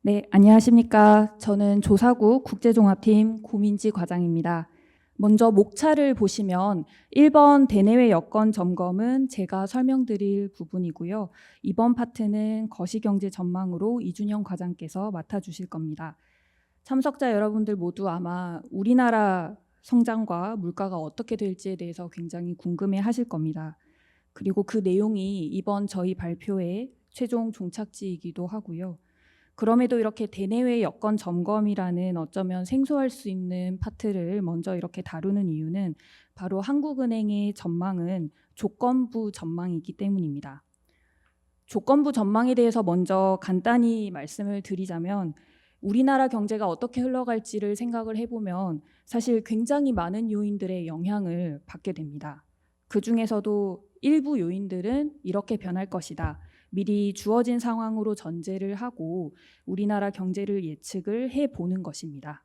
네, 안녕하십니까. 저는 조사국 국제종합팀 고민지 과장입니다. 먼저 목차를 보시면 1번 대내외 여건 점검은 제가 설명드릴 부분이고요. 2번 파트는 거시경제 전망으로 이준영 과장께서 맡아주실 겁니다. 참석자 여러분들 모두 아마 우리나라 성장과 물가가 어떻게 될지에 대해서 굉장히 궁금해 하실 겁니다. 그리고 그 내용이 이번 저희 발표의 최종 종착지이기도 하고요. 그럼에도 이렇게 대내외 여건 점검이라는 어쩌면 생소할 수 있는 파트를 먼저 이렇게 다루는 이유는 바로 한국은행의 전망은 조건부 전망이기 때문입니다. 조건부 전망에 대해서 먼저 간단히 말씀을 드리자면 우리나라 경제가 어떻게 흘러갈지를 생각을 해보면 사실 굉장히 많은 요인들의 영향을 받게 됩니다. 그 중에서도 일부 요인들은 이렇게 변할 것이다. 미리 주어진 상황으로 전제를 하고 우리나라 경제를 예측을 해보는 것입니다.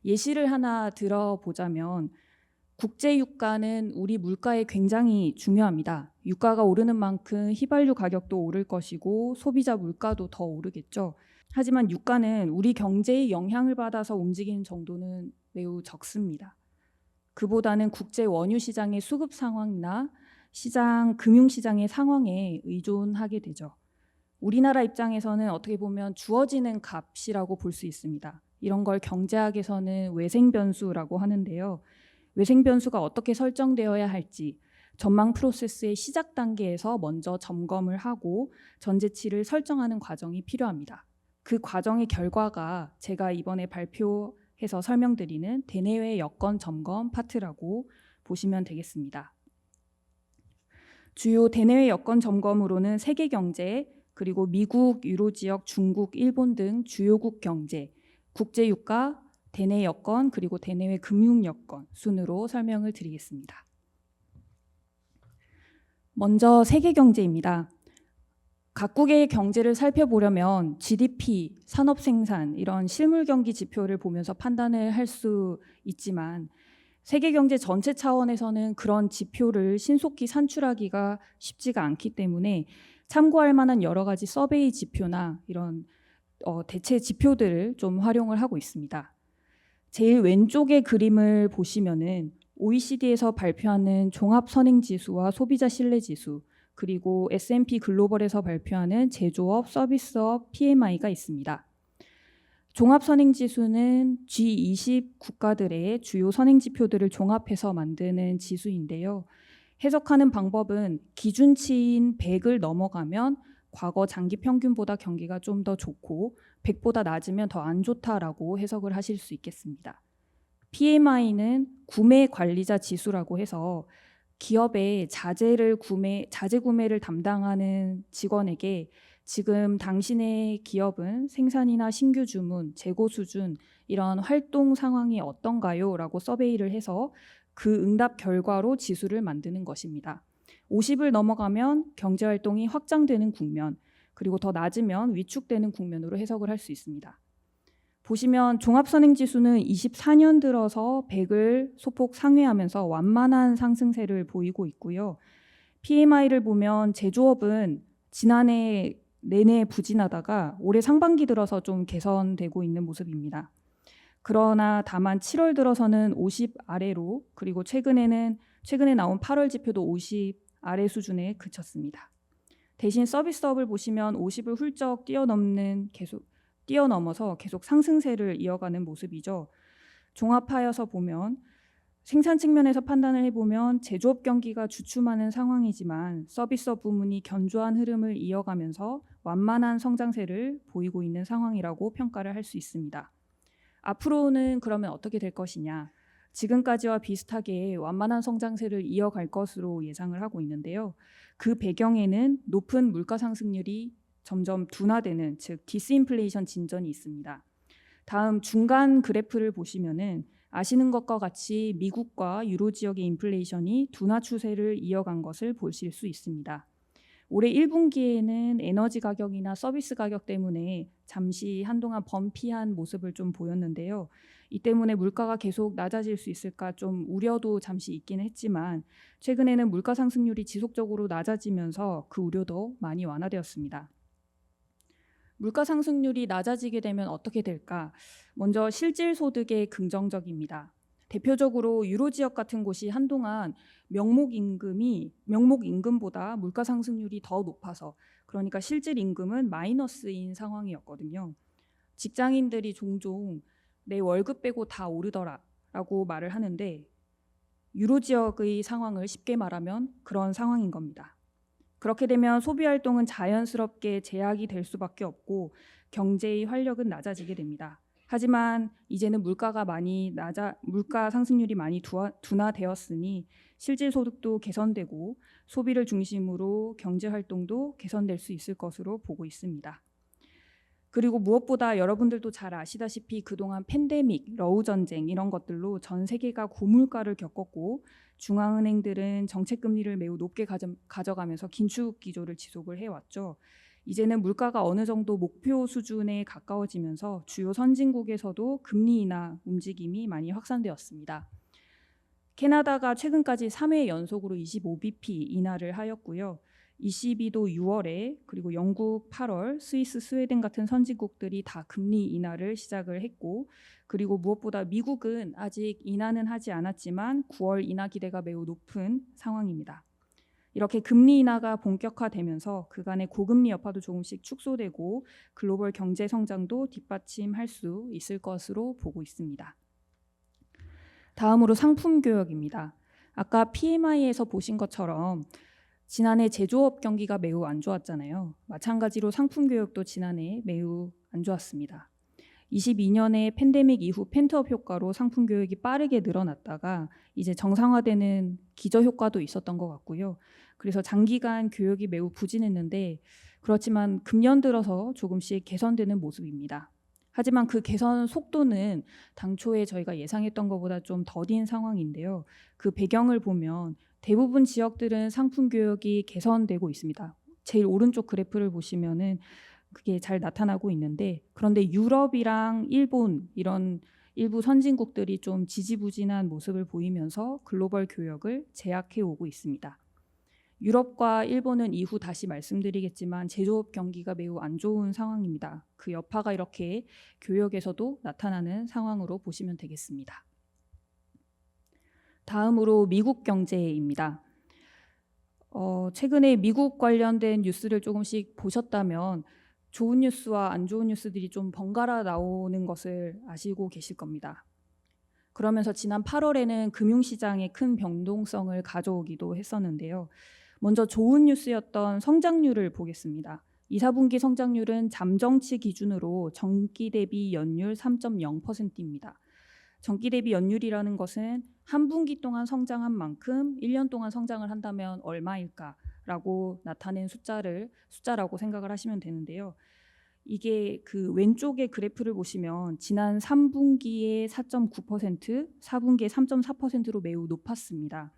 예시를 하나 들어보자면 국제 유가는 우리 물가에 굉장히 중요합니다. 유가가 오르는 만큼 휘발유 가격도 오를 것이고 소비자 물가도 더 오르겠죠. 하지만 유가는 우리 경제에 영향을 받아서 움직이는 정도는 매우 적습니다. 그보다는 국제 원유 시장의 수급 상황이나 금융시장의 상황에 의존하게 되죠. 우리나라 입장에서는 어떻게 보면 주어지는 값이라고 볼 수 있습니다. 이런 걸 경제학에서는 외생 변수라고 하는데요. 외생 변수가 어떻게 설정되어야 할지 전망 프로세스의 시작 단계에서 먼저 점검을 하고 전제치를 설정하는 과정이 필요합니다. 그 과정의 결과가 제가 이번에 발표해서 설명드리는 대내외 여건 점검 파트라고 보시면 되겠습니다. 주요 대내외 여건 점검으로는 세계 경제, 그리고 미국, 유로 지역, 중국, 일본 등 주요국 경제, 국제 유가, 대내 여건, 그리고 대내외 금융 여건 순으로 설명을 드리겠습니다. 먼저 세계 경제입니다. 각국의 경제를 살펴보려면 GDP, 산업 생산 이런 실물 경기 지표를 보면서 판단을 할 수 있지만 세계 경제 전체 차원에서는 그런 지표를 신속히 산출하기가 쉽지가 않기 때문에 참고할 만한 여러 가지 서베이 지표나 이런 대체 지표들을 좀 활용을 하고 있습니다. 제일 왼쪽의 그림을 보시면은 OECD에서 발표하는 종합선행지수와 소비자 신뢰지수, 그리고 S&P 글로벌에서 발표하는 제조업, 서비스업 PMI가 있습니다. 종합선행지수는 G20 국가들의 주요 선행지표들을 종합해서 만드는 지수인데요. 해석하는 방법은 기준치인 100을 넘어가면 과거 장기 평균보다 경기가 좀 더 좋고 100보다 낮으면 더 안 좋다라고 해석을 하실 수 있겠습니다. PMI는 구매 관리자 지수라고 해서 기업의 자재 구매를 담당하는 직원에게 지금 당신의 기업은 생산이나 신규 주문, 재고 수준 이런 활동 상황이 어떤가요? 라고 서베이를 해서 그 응답 결과로 지수를 만드는 것입니다. 50을 넘어가면 경제활동이 확장되는 국면, 그리고 더 낮으면 위축되는 국면으로 해석을 할 수 있습니다. 보시면 종합선행지수는 24년 들어서 100을 소폭 상회하면서 완만한 상승세를 보이고 있고요. PMI를 보면 제조업은 지난해 내내 부진하다가 올해 상반기 들어서 좀 개선되고 있는 모습입니다. 그러나 다만 7월 들어서는 50 아래로, 그리고 최근에 나온 8월 지표도 50 아래 수준에 그쳤습니다. 대신 서비스업을 보시면 50을 훌쩍 뛰어넘어서 계속 상승세를 이어가는 모습이죠. 종합하여서 보면 생산 측면에서 판단을 해보면 제조업 경기가 주춤하는 상황이지만 서비스업 부문이 견조한 흐름을 이어가면서 완만한 성장세를 보이고 있는 상황이라고 평가를 할 수 있습니다. 앞으로는 그러면 어떻게 될 것이냐? 지금까지와 비슷하게 완만한 성장세를 이어갈 것으로 예상을 하고 있는데요. 그 배경에는 높은 물가 상승률이 점점 둔화되는, 즉 디스인플레이션 진전이 있습니다. 다음 중간 그래프를 보시면은 아시는 것과 같이 미국과 유로 지역의 인플레이션이 둔화 추세를 이어간 것을 보실 수 있습니다. 올해 1분기에는 에너지 가격이나 서비스 가격 때문에 잠시 한동안 범피한 모습을 좀 보였는데요. 이 때문에 물가가 계속 낮아질 수 있을까 좀 우려도 잠시 있긴 했지만 최근에는 물가 상승률이 지속적으로 낮아지면서 그 우려도 많이 완화되었습니다. 물가 상승률이 낮아지게 되면 어떻게 될까? 먼저 실질 소득에 긍정적입니다. 대표적으로 유로 지역 같은 곳이 한동안 명목 임금보다 물가 상승률이 더 높아서, 그러니까 실질 임금은 마이너스인 상황이었거든요. 직장인들이 종종 내 월급 빼고 다 오르더라라고 말을 하는데, 유로 지역의 상황을 쉽게 말하면 그런 상황인 겁니다. 그렇게 되면 소비 활동은 자연스럽게 제약이 될 수밖에 없고 경제의 활력은 낮아지게 됩니다. 하지만 이제는 물가 상승률이 많이 둔화되었으니 실질 소득도 개선되고 소비를 중심으로 경제 활동도 개선될 수 있을 것으로 보고 있습니다. 그리고 무엇보다 여러분들도 잘 아시다시피 그동안 팬데믹, 러우 전쟁 이런 것들로 전 세계가 고물가를 겪었고 중앙은행들은 정책 금리를 매우 높게 가져가면서 긴축 기조를 지속을 해왔죠. 이제는 물가가 어느 정도 목표 수준에 가까워지면서 주요 선진국에서도 금리 인하 움직임이 많이 확산되었습니다. 캐나다가 최근까지 3회 연속으로 25bp 인하를 하였고요. ECB도 6월에, 그리고 영국 8월, 스위스, 스웨덴 같은 선진국들이 다 금리 인하를 시작을 했고, 그리고 무엇보다 미국은 아직 인하는 하지 않았지만 9월 인하 기대가 매우 높은 상황입니다. 이렇게 금리 인하가 본격화되면서 그간의 고금리 여파도 조금씩 축소되고 글로벌 경제 성장도 뒷받침할 수 있을 것으로 보고 있습니다. 다음으로 상품 교역입니다. 아까 PMI에서 보신 것처럼 지난해 제조업 경기가 매우 안 좋았잖아요. 마찬가지로 상품 교역도 지난해 매우 안 좋았습니다. 22년에 팬데믹 이후 펜트업 효과로 상품 교역이 빠르게 늘어났다가 이제 정상화되는 기저 효과도 있었던 것 같고요. 그래서 장기간 교역이 매우 부진했는데, 그렇지만 금년 들어서 조금씩 개선되는 모습입니다. 하지만 그 개선 속도는 당초에 저희가 예상했던 것보다 좀 더딘 상황인데요. 그 배경을 보면 대부분 지역들은 상품 교역이 개선되고 있습니다. 제일 오른쪽 그래프를 보시면은 그게 잘 나타나고 있는데, 그런데 유럽이랑 일본 이런 일부 선진국들이 좀 지지부진한 모습을 보이면서 글로벌 교역을 제약해 오고 있습니다. 유럽과 일본은 이후 다시 말씀드리겠지만 제조업 경기가 매우 안 좋은 상황입니다. 그 여파가 이렇게 교역에서도 나타나는 상황으로 보시면 되겠습니다. 다음으로 미국 경제입니다. 최근에 미국 관련된 뉴스를 조금씩 보셨다면 좋은 뉴스와 안 좋은 뉴스들이 좀 번갈아 나오는 것을 아시고 계실 겁니다. 그러면서 지난 8월에는 금융시장에 큰 변동성을 가져오기도 했었는데요. 먼저 좋은 뉴스였던 성장률을 보겠습니다. 2, 4분기 성장률은 잠정치 기준으로 전기 대비 연율 3.0%입니다. 전기 대비 연율이라는 것은 한 분기 동안 성장한 만큼 1년 동안 성장을 한다면 얼마일까라고 나타낸 숫자라고 생각을 하시면 되는데요. 이게 그 왼쪽의 그래프를 보시면 지난 3분기에 4.9%, 4분기에 3.4%로 매우 높았습니다.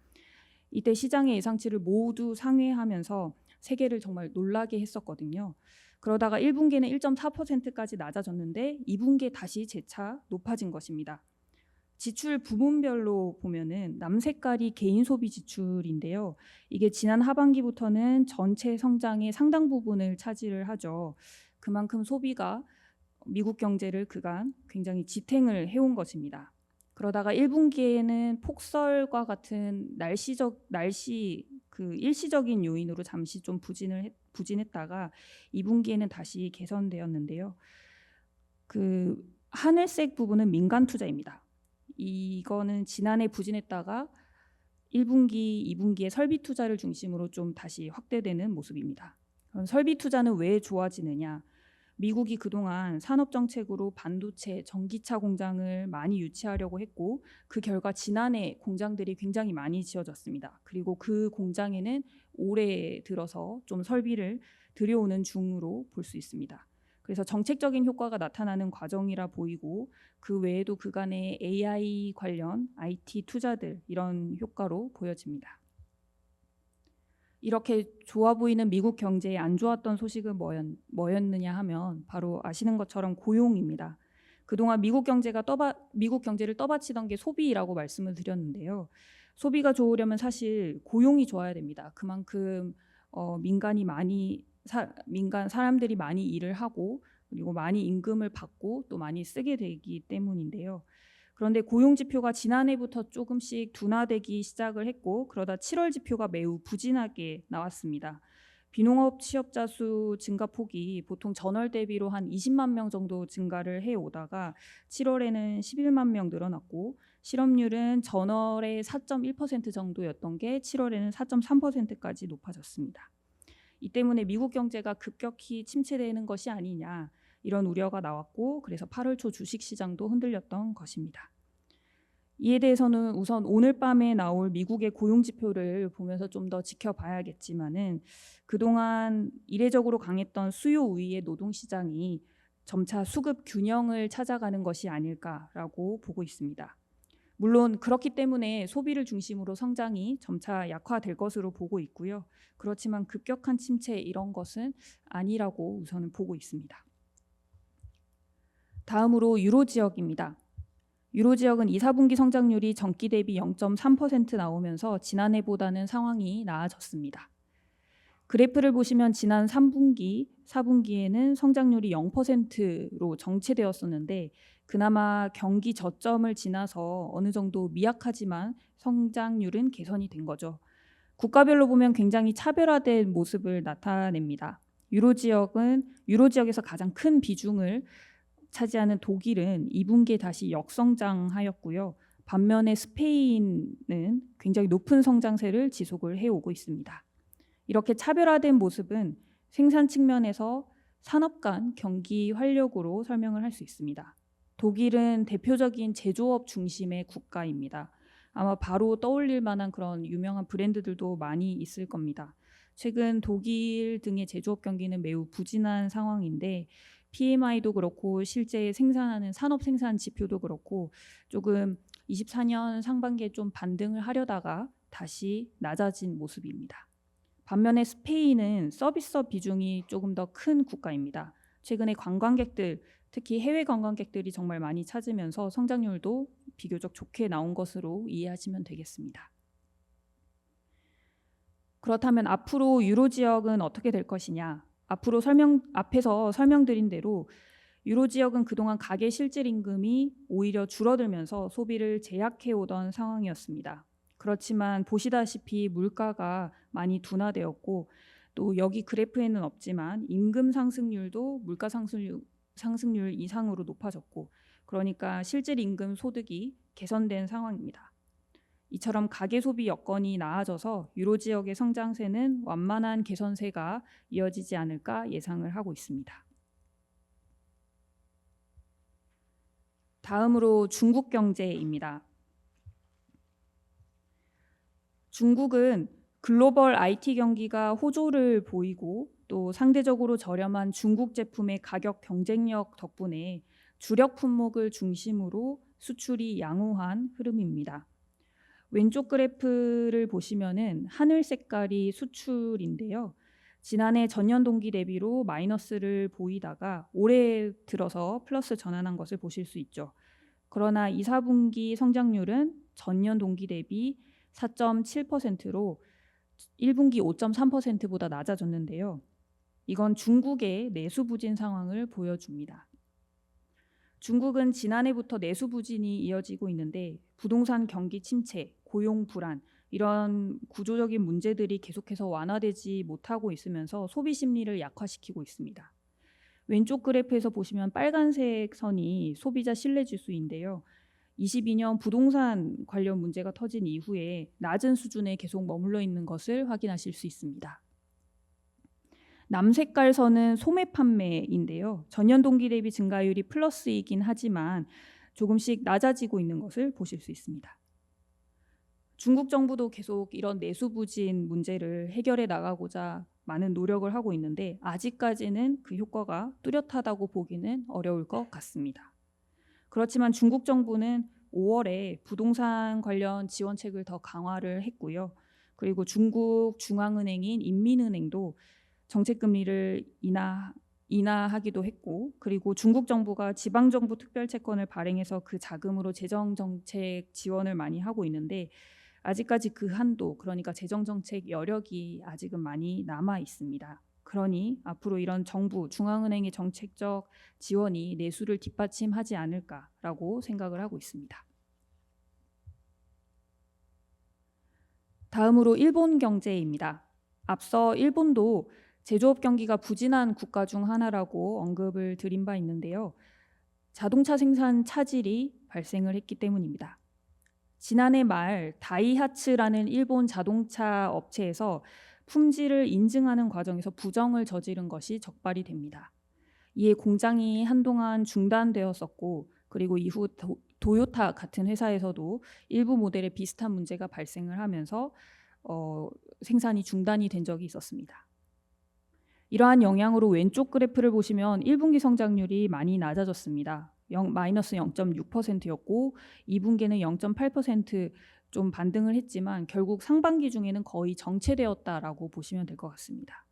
이때 시장의 예상치를 모두 상회하면서 세계를 정말 놀라게 했었거든요. 그러다가 1분기에는 1.4%까지 낮아졌는데 2분기에 다시 재차 높아진 것입니다. 지출 부문별로 보면은 남색깔이 개인 소비 지출인데요. 이게 지난 하반기부터는 전체 성장의 상당 부분을 차지를 하죠. 그만큼 소비가 미국 경제를 그간 굉장히 지탱을 해온 것입니다. 그러다가 1분기에는 폭설과 같은 일시적인 요인으로 잠시 좀 부진했다가 2분기에는 다시 개선되었는데요. 그 하늘색 부분은 민간 투자입니다. 이거는 지난해 부진했다가 1분기, 2분기에 설비 투자를 중심으로 좀 다시 확대되는 모습입니다. 그럼 설비 투자는 왜 좋아지느냐? 미국이 그동안 산업 정책으로 반도체, 전기차 공장을 많이 유치하려고 했고 그 결과 지난해 공장들이 굉장히 많이 지어졌습니다. 그리고 그 공장에는 올해 들어서 좀 설비를 들여오는 중으로 볼 수 있습니다. 그래서 정책적인 효과가 나타나는 과정이라 보이고 그 외에도 그간의 AI 관련 IT 투자들 이런 효과로 보여집니다. 이렇게 좋아 보이는 미국 경제에 안 좋았던 소식은 뭐였느냐 하면 바로 아시는 것처럼 고용입니다. 그동안 미국 경제를 떠받치던 게 소비라고 말씀을 드렸는데요. 소비가 좋으려면 사실 고용이 좋아야 됩니다. 그만큼 민간 사람들이 많이 일을 하고 그리고 많이 임금을 받고 또 많이 쓰게 되기 때문인데요. 그런데 고용 지표가 지난해부터 조금씩 둔화되기 시작을 했고 그러다 7월 지표가 매우 부진하게 나왔습니다. 비농업 취업자 수 증가폭이 보통 전월 대비로 한 20만 명 정도 증가를 해오다가 7월에는 11만 명 늘어났고 실업률은 전월에 4.1% 정도였던 게 7월에는 4.3%까지 높아졌습니다. 이 때문에 미국 경제가 급격히 침체되는 것이 아니냐 이런 우려가 나왔고 그래서 8월 초 주식시장도 흔들렸던 것입니다. 이에 대해서는 우선 오늘 밤에 나올 미국의 고용지표를 보면서 좀 더 지켜봐야겠지만은 그동안 이례적으로 강했던 수요 우위의 노동시장이 점차 수급 균형을 찾아가는 것이 아닐까라고 보고 있습니다. 물론 그렇기 때문에 소비를 중심으로 성장이 점차 약화될 것으로 보고 있고요. 그렇지만 급격한 침체 이런 것은 아니라고 우선은 보고 있습니다. 다음으로 유로 지역입니다. 유로 지역은 2, 4분기 성장률이 전기 대비 0.3% 나오면서 지난해보다는 상황이 나아졌습니다. 그래프를 보시면 지난 3분기, 4분기에는 성장률이 0%로 정체되었었는데 그나마 경기 저점을 지나서 어느 정도 미약하지만 성장률은 개선이 된 거죠. 국가별로 보면 굉장히 차별화된 모습을 나타냅니다. 유로 지역에서 가장 큰 비중을 차지하는 독일은 2분기에 다시 역성장하였고요. 반면에 스페인은 굉장히 높은 성장세를 지속을 해오고 있습니다. 이렇게 차별화된 모습은 생산 측면에서 산업 간 경기 활력으로 설명을 할 수 있습니다. 독일은 대표적인 제조업 중심의 국가입니다. 아마 바로 떠올릴 만한 그런 유명한 브랜드들도 많이 있을 겁니다. 최근 독일 등의 제조업 경기는 매우 부진한 상황인데 PMI도 그렇고 실제 생산하는 산업 생산 지표도 그렇고 조금 24년 상반기에 좀 반등을 하려다가 다시 낮아진 모습입니다. 반면에 스페인은 서비스업 비중이 조금 더 큰 국가입니다. 최근에 관광객들, 특히 해외 관광객들이 정말 많이 찾으면서 성장률도 비교적 좋게 나온 것으로 이해하시면 되겠습니다. 그렇다면 앞으로 유로 지역은 어떻게 될 것이냐? 앞에서 설명드린 대로 유로 지역은 그동안 가계 실질 임금이 오히려 줄어들면서 소비를 제약해 오던 상황이었습니다. 그렇지만 보시다시피 물가가 많이 둔화되었고 또 여기 그래프에는 없지만 임금 상승률도 물가 상승률 이상으로 높아졌고 그러니까 실질 임금 소득이 개선된 상황입니다. 이처럼 가계 소비 여건이 나아져서 유로 지역의 성장세는 완만한 개선세가 이어지지 않을까 예상을 하고 있습니다. 다음으로 중국 경제입니다. 중국은 글로벌 IT 경기가 호조를 보이고 또 상대적으로 저렴한 중국 제품의 가격 경쟁력 덕분에 주력 품목을 중심으로 수출이 양호한 흐름입니다. 왼쪽 그래프를 보시면은 하늘 색깔이 수출인데요. 지난해 전년 동기 대비로 마이너스를 보이다가 올해 들어서 플러스 전환한 것을 보실 수 있죠. 그러나 2, 4분기 성장률은 전년 동기 대비 4.7%로 1분기 5.3%보다 낮아졌는데요. 이건 중국의 내수 부진 상황을 보여줍니다. 중국은 지난해부터 내수 부진이 이어지고 있는데 부동산 경기 침체, 고용 불안 이런 구조적인 문제들이 계속해서 완화되지 못하고 있으면서 소비 심리를 약화시키고 있습니다. 왼쪽 그래프에서 보시면 빨간색 선이 소비자 신뢰 지수인데요. 22년 부동산 관련 문제가 터진 이후에 낮은 수준에 계속 머물러 있는 것을 확인하실 수 있습니다. 남색깔 선은 소매 판매인데요. 전년 동기 대비 증가율이 플러스이긴 하지만 조금씩 낮아지고 있는 것을 보실 수 있습니다. 중국 정부도 계속 이런 내수 부진 문제를 해결해 나가고자 많은 노력을 하고 있는데 아직까지는 그 효과가 뚜렷하다고 보기는 어려울 것 같습니다. 그렇지만 중국 정부는 5월에 부동산 관련 지원책을 더 강화를 했고요. 그리고 중국 중앙은행인 인민은행도 정책금리를 인하하기도 했고 그리고 중국 정부가 지방정부 특별채권을 발행해서 그 자금으로 재정정책 지원을 많이 하고 있는데 아직까지 그 한도 그러니까 재정정책 여력이 아직은 많이 남아 있습니다. 그러니 앞으로 이런 정부, 중앙은행의 정책적 지원이 내수를 뒷받침하지 않을까라고 생각을 하고 있습니다. 다음으로 일본 경제입니다. 앞서 일본도 제조업 경기가 부진한 국가 중 하나라고 언급을 드린 바 있는데요. 자동차 생산 차질이 발생을 했기 때문입니다. 지난해 말 다이하츠라는 일본 자동차 업체에서 품질을 인증하는 과정에서 부정을 저지른 것이 적발이 됩니다. 이에 공장이 한동안 중단되었었고, 그리고 이후 도요타 같은 회사에서도 일부 모델에 비슷한 문제가 발생을 하면서 생산이 중단이 된 적이 있었습니다. 이러한 영향으로 왼쪽 그래프를 보시면 1분기 성장률이 많이 낮아졌습니다. 마이너스 0.6%였고 2분기는 0.8% 좀 반등을 했지만 결국 상반기 중에는 거의 정체되었다라고 보시면 될 것 같습니다.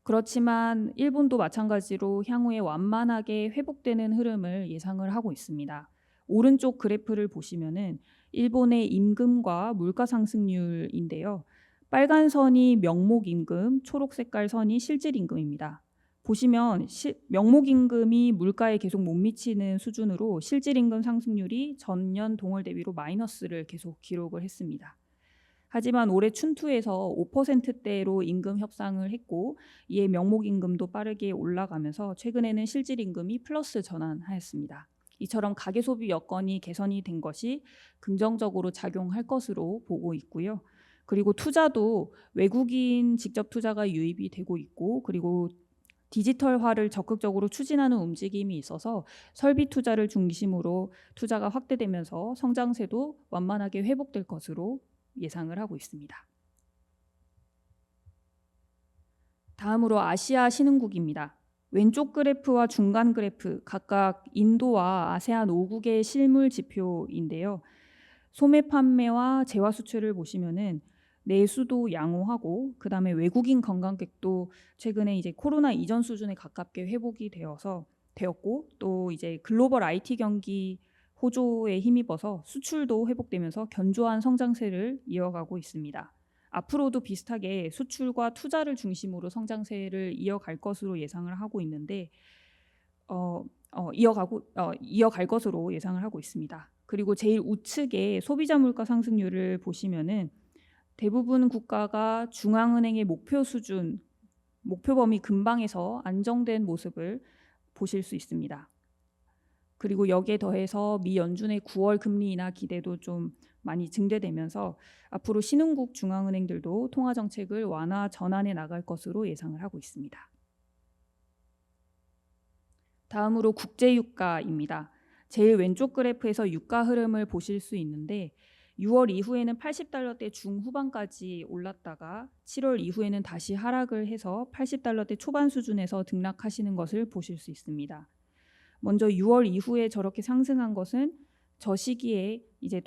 그렇지만 일본도 마찬가지로 향후에 완만하게 회복되는 흐름을 예상을 하고 있습니다. 오른쪽 그래프를 보시면은 일본의 임금과 물가 상승률인데요. 빨간 선이 명목 임금, 초록 색깔 선이 실질 임금입니다. 보시면 명목 임금이 물가에 계속 못 미치는 수준으로 실질 임금 상승률이 전년 동월 대비로 마이너스를 계속 기록을 했습니다. 하지만 올해 춘투에서 5%대로 임금 협상을 했고 이에 명목 임금도 빠르게 올라가면서 최근에는 실질 임금이 플러스 전환하였습니다. 이처럼 가계 소비 여건이 개선이 된 것이 긍정적으로 작용할 것으로 보고 있고요. 그리고 투자도 외국인 직접 투자가 유입이 되고 있고, 그리고 디지털화를 적극적으로 추진하는 움직임이 있어서 설비 투자를 중심으로 투자가 확대되면서 성장세도 완만하게 회복될 것으로 예상을 하고 있습니다. 다음으로 아시아 신흥국입니다. 왼쪽 그래프와 중간 그래프 각각 인도와 아세안 5국의 실물 지표인데요. 소매 판매와 재화 수출을 보시면은 내수도 양호하고 그다음에 외국인 관광객도 최근에 이제 코로나 이전 수준에 가깝게 회복이 되었고 또 이제 글로벌 IT 경기 호조에 힘입어서 수출도 회복되면서 견조한 성장세를 이어가고 있습니다. 앞으로도 비슷하게 수출과 투자를 중심으로 성장세를 이어갈 것으로 예상을 하고 있는데 이어갈 것으로 예상을 하고 있습니다. 그리고 제일 우측에 소비자 물가 상승률을 보시면은 대부분 국가가 중앙은행의 목표 수준, 목표 범위 근방에서 안정된 모습을 보실 수 있습니다. 그리고 여기에 더해서 미 연준의 9월 금리 인하 기대도 좀 많이 증대되면서 앞으로 신흥국 중앙은행들도 통화 정책을 완화 전환해 나갈 것으로 예상을 하고 있습니다. 다음으로 국제 유가입니다. 제일 왼쪽 그래프에서 유가 흐름을 보실 수 있는데 6월 이후에는 80달러대 중후반까지 올랐다가 7월 이후에는 다시 하락을 해서 80달러대 초반 수준에서 등락하시는 것을 보실 수 있습니다. 먼저 6월 이후에 저렇게 상승한 것은 저 시기에 이제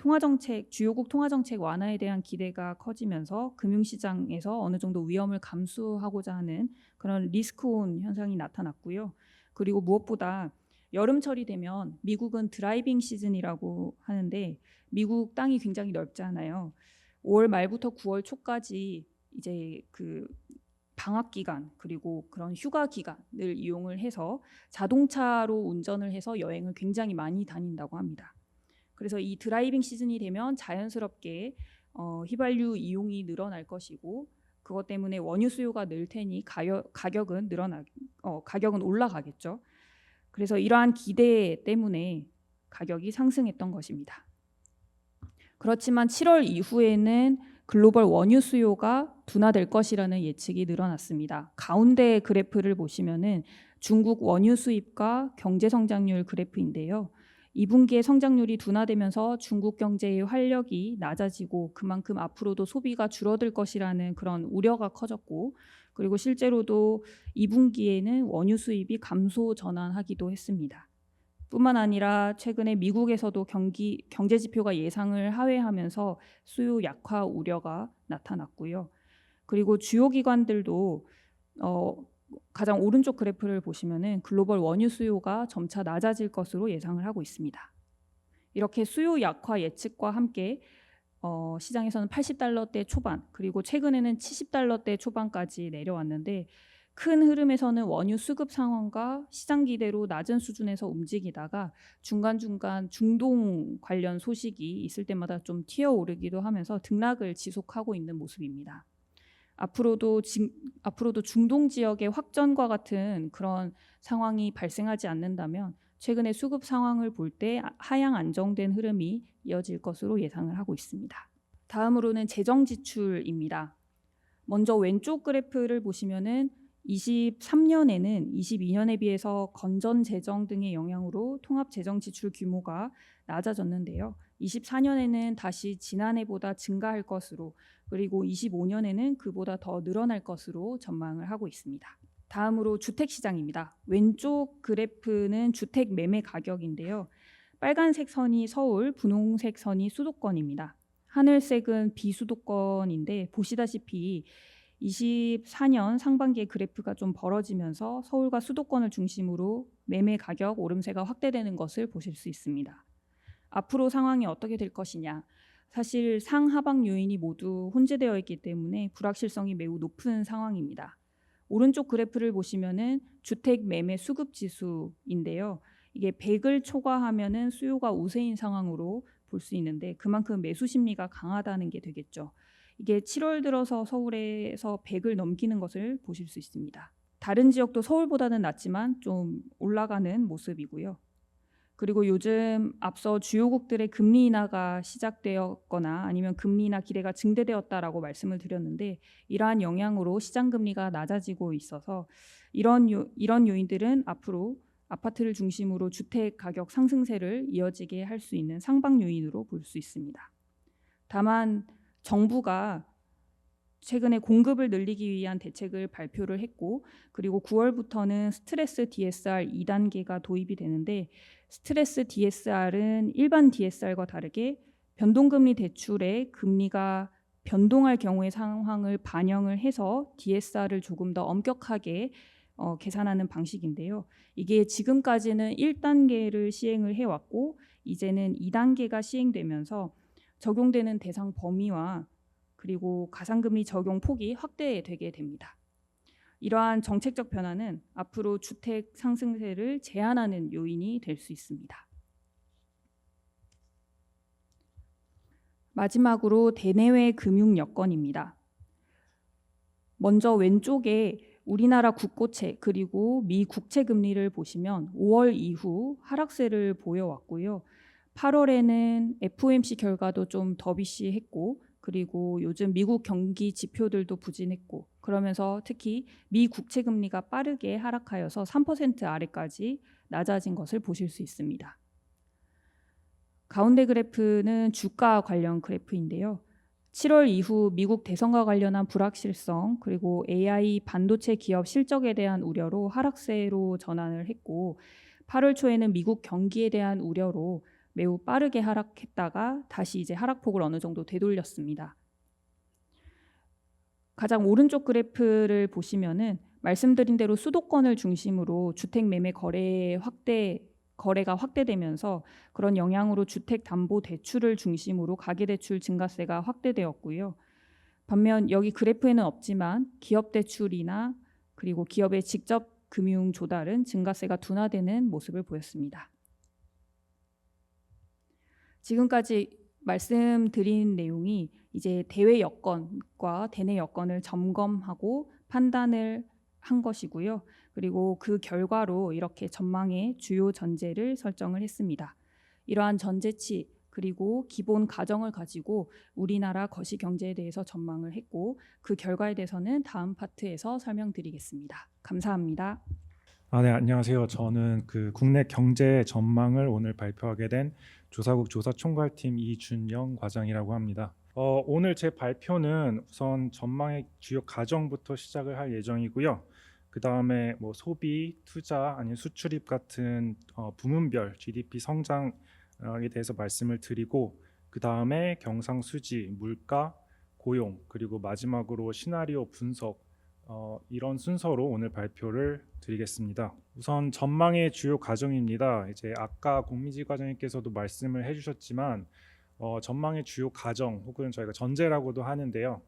주요국 통화정책 완화에 대한 기대가 커지면서 금융시장에서 어느 정도 위험을 감수하고자 하는 그런 리스크온 현상이 나타났고요. 그리고 무엇보다 여름철이 되면 미국은 드라이빙 시즌이라고 하는데 미국 땅이 굉장히 넓잖아요. 5월 말부터 9월 초까지 이제 그 방학 기간 그리고 그런 휴가 기간을 이용을 해서 자동차로 운전을 해서 여행을 굉장히 많이 다닌다고 합니다. 그래서 이 드라이빙 시즌이 되면 자연스럽게 휘발유 이용이 늘어날 것이고 그것 때문에 원유 수요가 늘 테니 가격은 올라가겠죠. 그래서 이러한 기대 때문에 가격이 상승했던 것입니다. 그렇지만 7월 이후에는 글로벌 원유 수요가 둔화될 것이라는 예측이 늘어났습니다. 가운데 그래프를 보시면은 중국 원유 수입과 경제 성장률 그래프인데요. 2분기에 성장률이 둔화되면서 중국 경제의 활력이 낮아지고 그만큼 앞으로도 소비가 줄어들 것이라는 그런 우려가 커졌고 그리고 실제로도 2분기에는 원유 수입이 감소 전환하기도 했습니다. 뿐만 아니라 최근에 미국에서도 경제 지표가 예상을 하회하면서 수요 약화 우려가 나타났고요. 그리고 주요 기관들도 가장 오른쪽 그래프를 보시면은 글로벌 원유 수요가 점차 낮아질 것으로 예상을 하고 있습니다. 이렇게 수요 약화 예측과 함께 시장에서는 80달러대 초반 그리고 최근에는 70달러대 초반까지 내려왔는데 큰 흐름에서는 원유 수급 상황과 시장 기대로 낮은 수준에서 움직이다가 중간중간 중동 관련 소식이 있을 때마다 좀 튀어오르기도 하면서 등락을 지속하고 있는 모습입니다. 앞으로도 중동 지역의 확전과 같은 그런 상황이 발생하지 않는다면 최근의 수급 상황을 볼 때 하향 안정된 흐름이 이어질 것으로 예상을 하고 있습니다. 다음으로는 재정 지출입니다. 먼저 왼쪽 그래프를 보시면은 23년에는 22년에 비해서 건전 재정 등의 영향으로 통합 재정 지출 규모가 낮아졌는데요. 24년에는 다시 지난해보다 증가할 것으로, 그리고 25년에는 그보다 더 늘어날 것으로 전망을 하고 있습니다. 다음으로 주택 시장입니다. 왼쪽 그래프는 주택 매매 가격인데요. 빨간색 선이 서울, 분홍색 선이 수도권입니다. 하늘색은 비수도권인데 보시다시피 24년 상반기에 그래프가 좀 벌어지면서 서울과 수도권을 중심으로 매매 가격 오름세가 확대되는 것을 보실 수 있습니다. 앞으로 상황이 어떻게 될 것이냐. 사실 상하방 요인이 모두 혼재되어 있기 때문에 불확실성이 매우 높은 상황입니다. 오른쪽 그래프를 보시면은 주택 매매 수급 지수인데요. 이게 100을 초과하면은 수요가 우세인 상황으로 볼 수 있는데 그만큼 매수 심리가 강하다는 게 되겠죠. 이게 7월 들어서 서울에서 100을 넘기는 것을 보실 수 있습니다. 다른 지역도 서울보다는 낮지만 좀 올라가는 모습이고요. 그리고 요즘 앞서 주요국들의 금리 인하가 시작되었거나 아니면 금리 인하 기대가 증대되었다라고 말씀을 드렸는데 이러한 영향으로 시장 금리가 낮아지고 있어서 이런 요인들은 앞으로 아파트를 중심으로 주택 가격 상승세를 이어지게 할 수 있는 상방 요인으로 볼 수 있습니다. 다만 정부가 최근에 공급을 늘리기 위한 대책을 발표를 했고 그리고 9월부터는 스트레스 DSR 2단계가 도입이 되는데 스트레스 DSR은 일반 DSR과 다르게 변동금리 대출의 금리가 변동할 경우의 상황을 반영을 해서 DSR을 조금 더 엄격하게 계산하는 방식인데요. 이게 지금까지는 1단계를 시행을 해왔고 이제는 2단계가 시행되면서 적용되는 대상 범위와 그리고 가상금리 적용 폭이 확대되게 됩니다. 이러한 정책적 변화는 앞으로 주택 상승세를 제한하는 요인이 될 수 있습니다. 마지막으로 대내외 금융 여건입니다. 먼저 왼쪽에 우리나라 국고채 그리고 미 국채 금리를 보시면 5월 이후 하락세를 보여왔고요. 8월에는 FOMC 결과도 좀 더비시했고 그리고 요즘 미국 경기 지표들도 부진했고 그러면서 특히 미 국채 금리가 빠르게 하락하여서 3% 아래까지 낮아진 것을 보실 수 있습니다. 가운데 그래프는 주가 관련 그래프인데요. 7월 이후 미국 대선과 관련한 불확실성 그리고 AI 반도체 기업 실적에 대한 우려로 하락세로 전환을 했고 8월 초에는 미국 경기에 대한 우려로 매우 빠르게 하락했다가 다시 이제 하락폭을 어느 정도 되돌렸습니다. 가장 오른쪽 그래프를 보시면은 말씀드린 대로 수도권을 중심으로 주택 매매 거래가 확대되면서 그런 영향으로 주택담보대출을 중심으로 가계대출 증가세가 확대되었고요. 반면 여기 그래프에는 없지만 기업대출이나 그리고 기업의 직접 금융 조달은 증가세가 둔화되는 모습을 보였습니다. 지금까지 말씀드린 내용이 이제 대외 여건과 대내 여건을 점검하고 판단을 한 것이고요. 그리고 그 결과로 이렇게 전망의 주요 전제를 설정을 했습니다. 이러한 전제치 그리고 기본 가정을 가지고 우리나라 거시 경제에 대해서 전망을 했고 그 결과에 대해서는 다음 파트에서 설명드리겠습니다. 감사합니다. 네, 안녕하세요. 저는 국내 경제 전망을 오늘 발표하게 된 조사국 조사총괄팀 이준영 과장이라고 합니다. 오늘 제 발표는 우선 전망의 주요 가정부터 시작을 할 예정이고요. 그 다음에 소비, 투자, 아니면 수출입 같은 부문별 GDP 성장에 대해서 말씀을 드리고 그 다음에 경상수지, 물가, 고용 그리고 마지막으로 시나리오 분석 이런 순서로 오늘 발표를 드리겠습니다. 우선 전망의 주요 가정입니다. 이제 아까 공미지 과장님께서도 말씀을 해주셨지만 전망의 주요 가정 혹은 저희가 전제라고도 하는데요.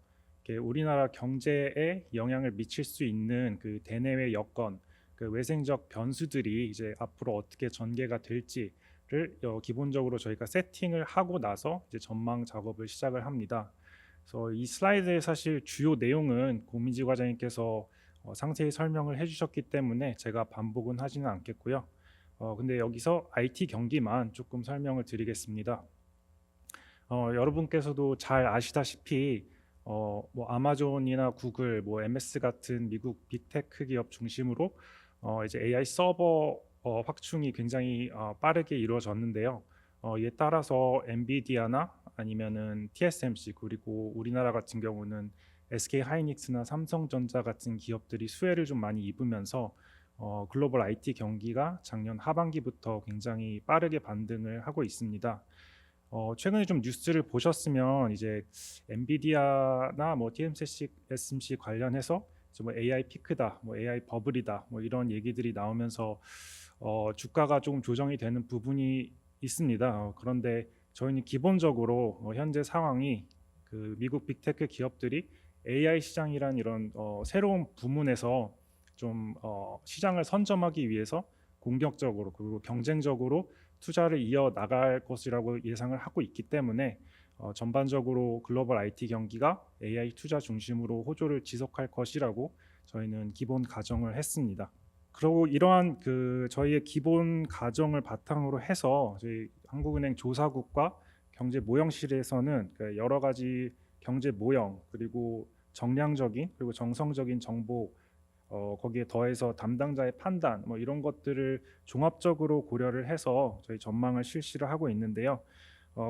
이렇게 우리나라 경제에 영향을 미칠 수 있는 그 대내외 여건, 그 외생적 변수들이 이제 앞으로 어떻게 전개가 될지를 기본적으로 저희가 세팅을 하고 나서 이제 전망 작업을 시작을 합니다. 그래서 이 슬라이드의 사실 주요 내용은 고민지 과장님께서 상세히 설명을 해주셨기 때문에 제가 반복은 하지는 않겠고요. 근데 여기서 IT 경기만 조금 설명을 드리겠습니다. 여러분께서도 잘 아시다시피 뭐 아마존이나 구글, 뭐 MS 같은 미국 빅테크 기업 중심으로 이제 AI 서버 확충이 굉장히 빠르게 이루어졌는데요. 이에 따라서 엔비디아나 아니면은 TSMC 그리고 우리나라 같은 경우는 SK 하이닉스나 삼성전자 같은 기업들이 수혜를 좀 많이 입으면서 글로벌 IT 경기가 작년 하반기부터 굉장히 빠르게 반등을 하고 있습니다. 최근에 좀 뉴스를 보셨으면 이제 엔비디아나 뭐 TSMC 관련해서 뭐 AI 피크다, 뭐 AI 버블이다, 뭐 이런 얘기들이 나오면서 주가가 조금 조정이 되는 부분이 있습니다. 그런데 저희는 기본적으로 현재 상황이 그 미국 빅테크 기업들이 AI 시장이란 이런 새로운 부문에서 좀 시장을 선점하기 위해서 공격적으로 그리고 경쟁적으로 투자를 이어 나갈 것이라고 예상을 하고 있기 때문에 전반적으로 글로벌 IT 경기가 AI 투자 중심으로 호조를 지속할 것이라고 저희는 기본 가정을 했습니다. 그리고 이러한 그 저희의 기본 가정을 바탕으로 해서 저희 한국은행 조사국과 경제 모형실에서는 그 여러 가지 경제 모형 그리고 정량적인 그리고 정성적인 정보 거기에 더해서 담당자의 판단 뭐 이런 것들을 종합적으로 고려를 해서 저희 전망을 실시를 하고 있는데요.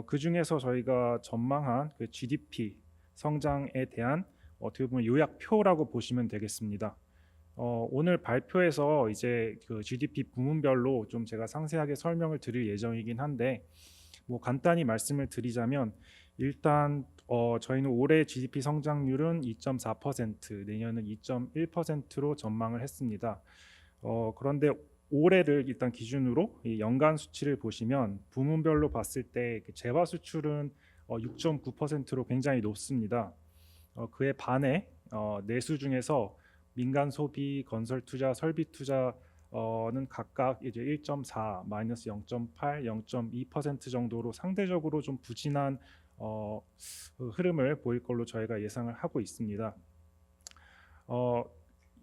그 중에서 저희가 전망한 그 GDP 성장에 대한 어떻게 보면 요약표라고 보시면 되겠습니다. 오늘 발표에서 이제 그 GDP 부문별로 좀 제가 상세하게 설명을 드릴 예정이긴 한데 뭐 간단히 말씀을 드리자면 일단 저희는 올해 GDP 성장률은 2.4%, 내년은 2.1%로 전망을 했습니다. 그런데 올해를 일단 기준으로 이 연간 수치를 보시면 부문별로 봤을 때 재화 수출은 6.9%로 굉장히 높습니다. 그에 반해 내수 중에서 민간 소비, 건설 투자, 설비 투자는 각각 이제 1.4, 마이너스 0.8, 0.2% 정도로 상대적으로 좀 부진한 흐름을 보일 걸로 저희가 예상을 하고 있습니다.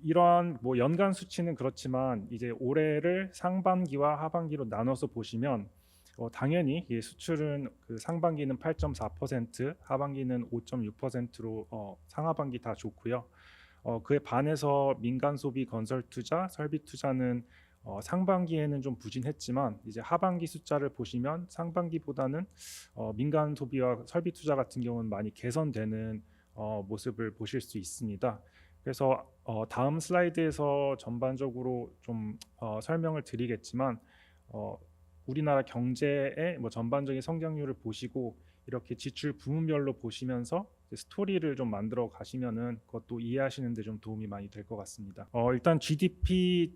이러한 뭐 연간 수치는 그렇지만 이제 올해를 상반기와 하반기로 나눠서 보시면 당연히 이 수출은 그 상반기는 8.4%, 하반기는 5.6%로 상하반기 다 좋고요. 그에 반해서 민간 소비, 건설 투자, 설비 투자는 상반기에는 좀 부진했지만 이제 하반기 숫자를 보시면 상반기보다는 민간 소비와 설비 투자 같은 경우는 많이 개선되는 모습을 보실 수 있습니다. 그래서 다음 슬라이드에서 전반적으로 좀 설명을 드리겠지만 우리나라 경제의 뭐 전반적인 성장률을 보시고 이렇게 지출 부문별로 보시면서 스토리를 좀 만들어 가시면은 그것도 이해하시는 데 좀 도움이 많이 될 것 같습니다. 일단 GDP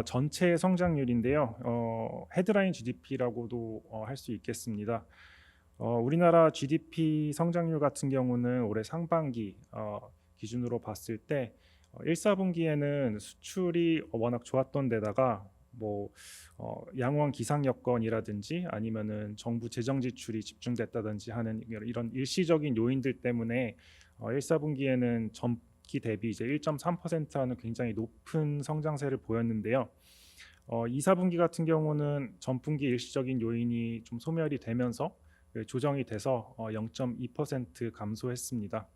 전체의 성장률인데요. 헤드라인 GDP라고도 할 수 있겠습니다. 우리나라 GDP 성장률 같은 경우는 올해 상반기 기준으로 봤을 때 1, 4분기에는 수출이 워낙 좋았던 데다가 뭐 양호한 기상 여건이라든지 아니면은 정부 재정 지출이 집중됐다든지 하는 이런 일시적인 요인들 때문에 1, 4분기에는 전기 대비 이제 1.3% 하는 굉장히 높은 성장세를 보였는데요. 2, 4분기 같은 경우는 전분기 일시적인 요인이 좀 소멸이 되면서 조정이 돼서 0.2% 감소했습니다.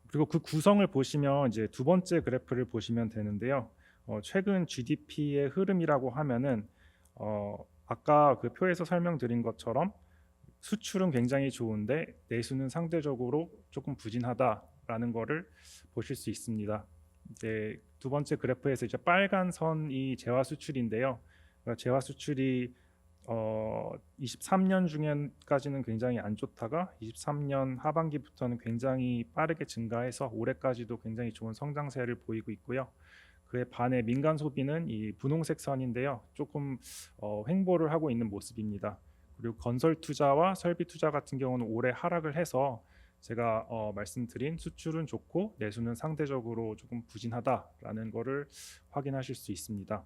그리고 그 구성을 보시면 이제 두 번째 그래프를 보시면 되는데요. 최근 GDP의 흐름이라고 하면은 아까 그 표에서 설명드린 것처럼 수출은 굉장히 좋은데 내수는 상대적으로 조금 부진하다라는 거를 보실 수 있습니다. 이제 두 번째 그래프에서 이제 빨간 선이 재화 수출인데요. 그러니까 재화 수출이 23년 중에까지는 굉장히 안 좋다가 23년 하반기부터는 굉장히 빠르게 증가해서 올해까지도 굉장히 좋은 성장세를 보이고 있고요. 그에 반해 민간 소비는 이 분홍색 선인데요. 조금 횡보를 하고 있는 모습입니다. 그리고 건설 투자와 설비 투자 같은 경우는 올해 하락을 해서 제가 말씀드린 수출은 좋고 내수는 상대적으로 조금 부진하다라는 거를 확인하실 수 있습니다.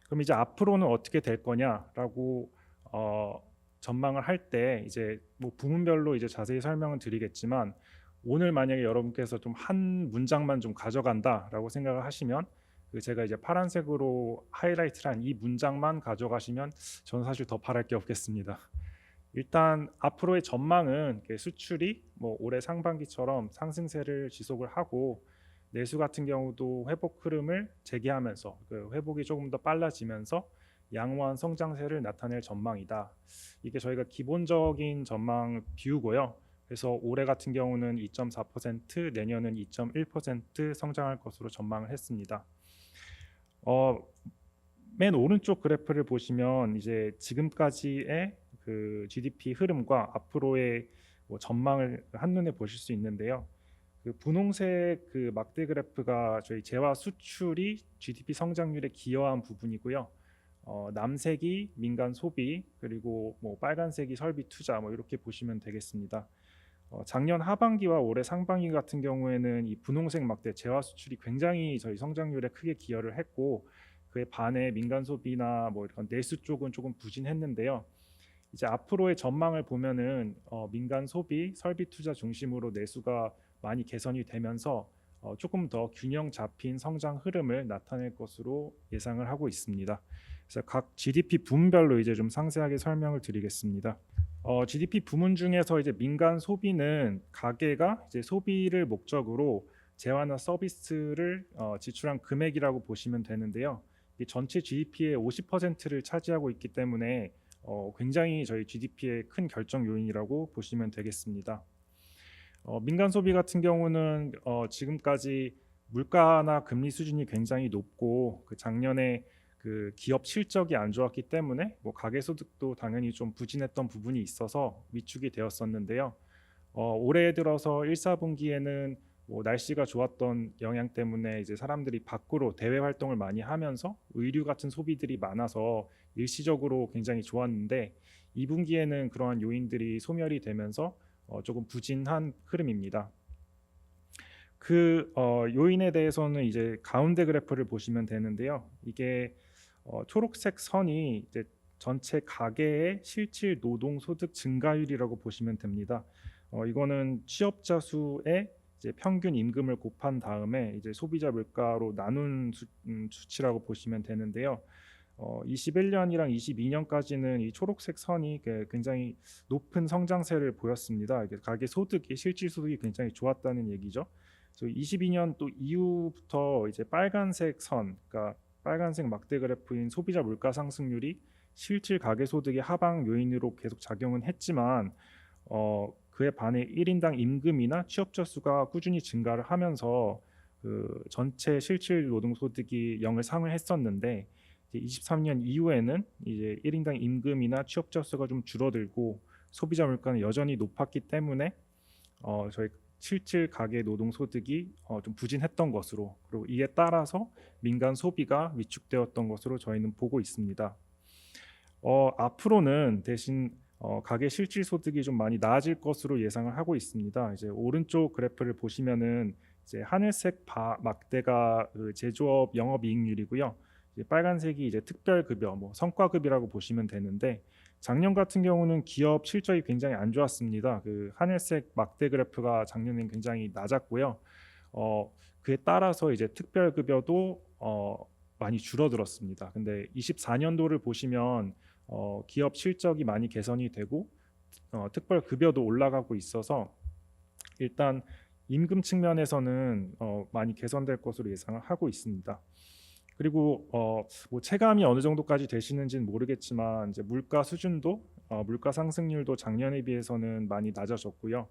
그럼 이제 앞으로는 어떻게 될 거냐라고 전망을 할 때 이제 뭐 부문별로 이제 자세히 설명을 드리겠지만, 오늘 만약에 여러분께서 좀 한 문장만 좀 가져간다라고 생각을 하시면, 그 제가 이제 파란색으로 하이라이트한 이 문장만 가져가시면 저는 사실 더 바랄 게 없겠습니다. 일단 앞으로의 전망은 이렇게 수출이 뭐 올해 상반기처럼 상승세를 지속을 하고, 내수 같은 경우도 회복 흐름을 재개하면서 그 회복이 조금 더 빨라지면서 양호한 성장세를 나타낼 전망이다. 이게 저희가 기본적인 전망 비우고요. 그래서 올해 같은 경우는 2.4%, 내년은 2.1% 성장할 것으로 전망을 했습니다. 맨 오른쪽 그래프를 보시면 이제 지금까지의 그 GDP 흐름과 앞으로의 뭐 전망을 한눈에 보실 수 있는데요. 그 분홍색 그 막대 그래프가 저희 재화 수출이 GDP 성장률에 기여한 부분이고요. 남색이 민간 소비, 그리고 뭐 빨간색이 설비 투자, 뭐 이렇게 보시면 되겠습니다. 작년 하반기와 올해 상반기 같은 경우에는 이 분홍색 막대 재화 수출이 굉장히 저희 성장률에 크게 기여를 했고, 그에 반해 민간 소비나 뭐 이런 내수 쪽은 조금 부진했는데요. 이제 앞으로의 전망을 보면은 민간 소비, 설비 투자 중심으로 내수가 많이 개선이 되면서 조금 더 균형 잡힌 성장 흐름을 나타낼 것으로 예상을 하고 있습니다. 그래서 각 GDP 부문별로 이제 좀 상세하게 설명을 드리겠습니다. GDP 부문 중에서 이제 민간 소비는 가계가 이제 소비를 목적으로 재화나 서비스를 지출한 금액이라고 보시면 되는데요. 이 전체 GDP의 50%를 차지하고 있기 때문에 굉장히 저희 GDP의 큰 결정 요인이라고 보시면 되겠습니다. 민간 소비 같은 경우는 지금까지 물가나 금리 수준이 굉장히 높고, 그 작년에 그 기업 실적이 안 좋았기 때문에 뭐 가계소득도 당연히 좀 부진했던 부분이 있어서 위축이 되었었는데요. 올해 들어서 1, 4분기에는 뭐 날씨가 좋았던 영향 때문에 이제 사람들이 밖으로 대외 활동을 많이 하면서 의류 같은 소비들이 많아서 일시적으로 굉장히 좋았는데, 2분기에는 그러한 요인들이 소멸이 되면서 조금 부진한 흐름입니다. 그 요인에 대해서는 이제 가운데 그래프를 보시면 되는데요. 이게 초록색 선이 이제 전체 가계의 실질 노동 소득 증가율이라고 보시면 됩니다. 이거는 취업자 수의 이제 평균 임금을 곱한 다음에 이제 소비자 물가로 나눈 수치라고 보시면 되는데요. 21년이랑 22년까지는 이 초록색 선이 굉장히 높은 성장세를 보였습니다. 이게 가계 소득이 실질 소득이 굉장히 좋았다는 얘기죠. 그래서 22년 또 이후부터 이제 빨간색 선, 그러니까 빨간색 막대 그래프인 소비자 물가 상승률이 실질 가계 소득의 하방 요인으로 계속 작용은 했지만, 그에 반해 1인당 임금이나 취업자 수가 꾸준히 증가를 하면서 그 전체 실질 노동 소득이 0을 상회했었는데, 23년 이후에는 이제 1인당 임금이나 취업자 수가 좀 줄어들고 소비자 물가는 여전히 높았기 때문에 저희 실질 가계 노동 소득이 좀 부진했던 것으로, 그리고 이에 따라서 민간 소비가 위축되었던 것으로 저희는 보고 있습니다. 앞으로는 대신 가계 실질 소득이 좀 많이 나아질 것으로 예상을 하고 있습니다. 이제 오른쪽 그래프를 보시면은 이제 하늘색 막대가 그 제조업 영업이익률이고요. 이제 빨간색이 이제 특별급여, 뭐 성과급이라고 보시면 되는데, 작년 같은 경우는 기업 실적이 굉장히 안 좋았습니다. 그 하늘색 막대 그래프가 작년엔 굉장히 낮았고요. 그에 따라서 이제 특별급여도 많이 줄어들었습니다. 근데 24년도를 보시면 기업 실적이 많이 개선이 되고 특별급여도 올라가고 있어서 일단 임금 측면에서는 많이 개선될 것으로 예상을 하고 있습니다. 그리고 뭐 체감이 어느 정도까지 되시는지는 모르겠지만 이제 물가 수준도 물가 상승률도 작년에 비해서는 많이 낮아졌고요.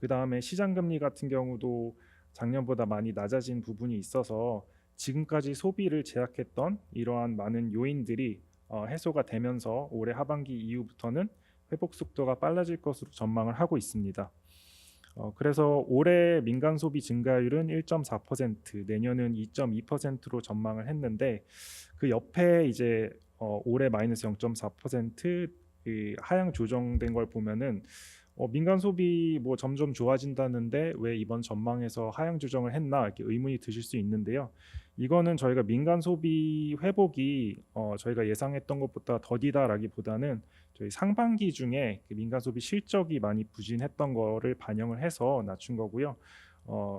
그 다음에 시장 금리 같은 경우도 작년보다 많이 낮아진 부분이 있어서 지금까지 소비를 제약했던 이러한 많은 요인들이 해소가 되면서 올해 하반기 이후부터는 회복 속도가 빨라질 것으로 전망을 하고 있습니다. 그래서 올해 민간 소비 증가율은 1.4%, 내년은 2.2%로 전망을 했는데, 그 옆에 이제 올해 마이너스 0.4% 하향 조정된 걸 보면은 민간 소비 뭐 점점 좋아진다는데 왜 이번 전망에서 하향 조정을 했나 이렇게 의문이 드실 수 있는데요. 이거는 저희가 민간 소비 회복이 저희가 예상했던 것보다 더디다라기보다는 저희 상반기 중에 그 민간 소비 실적이 많이 부진했던 거를 반영을 해서 낮춘 거고요.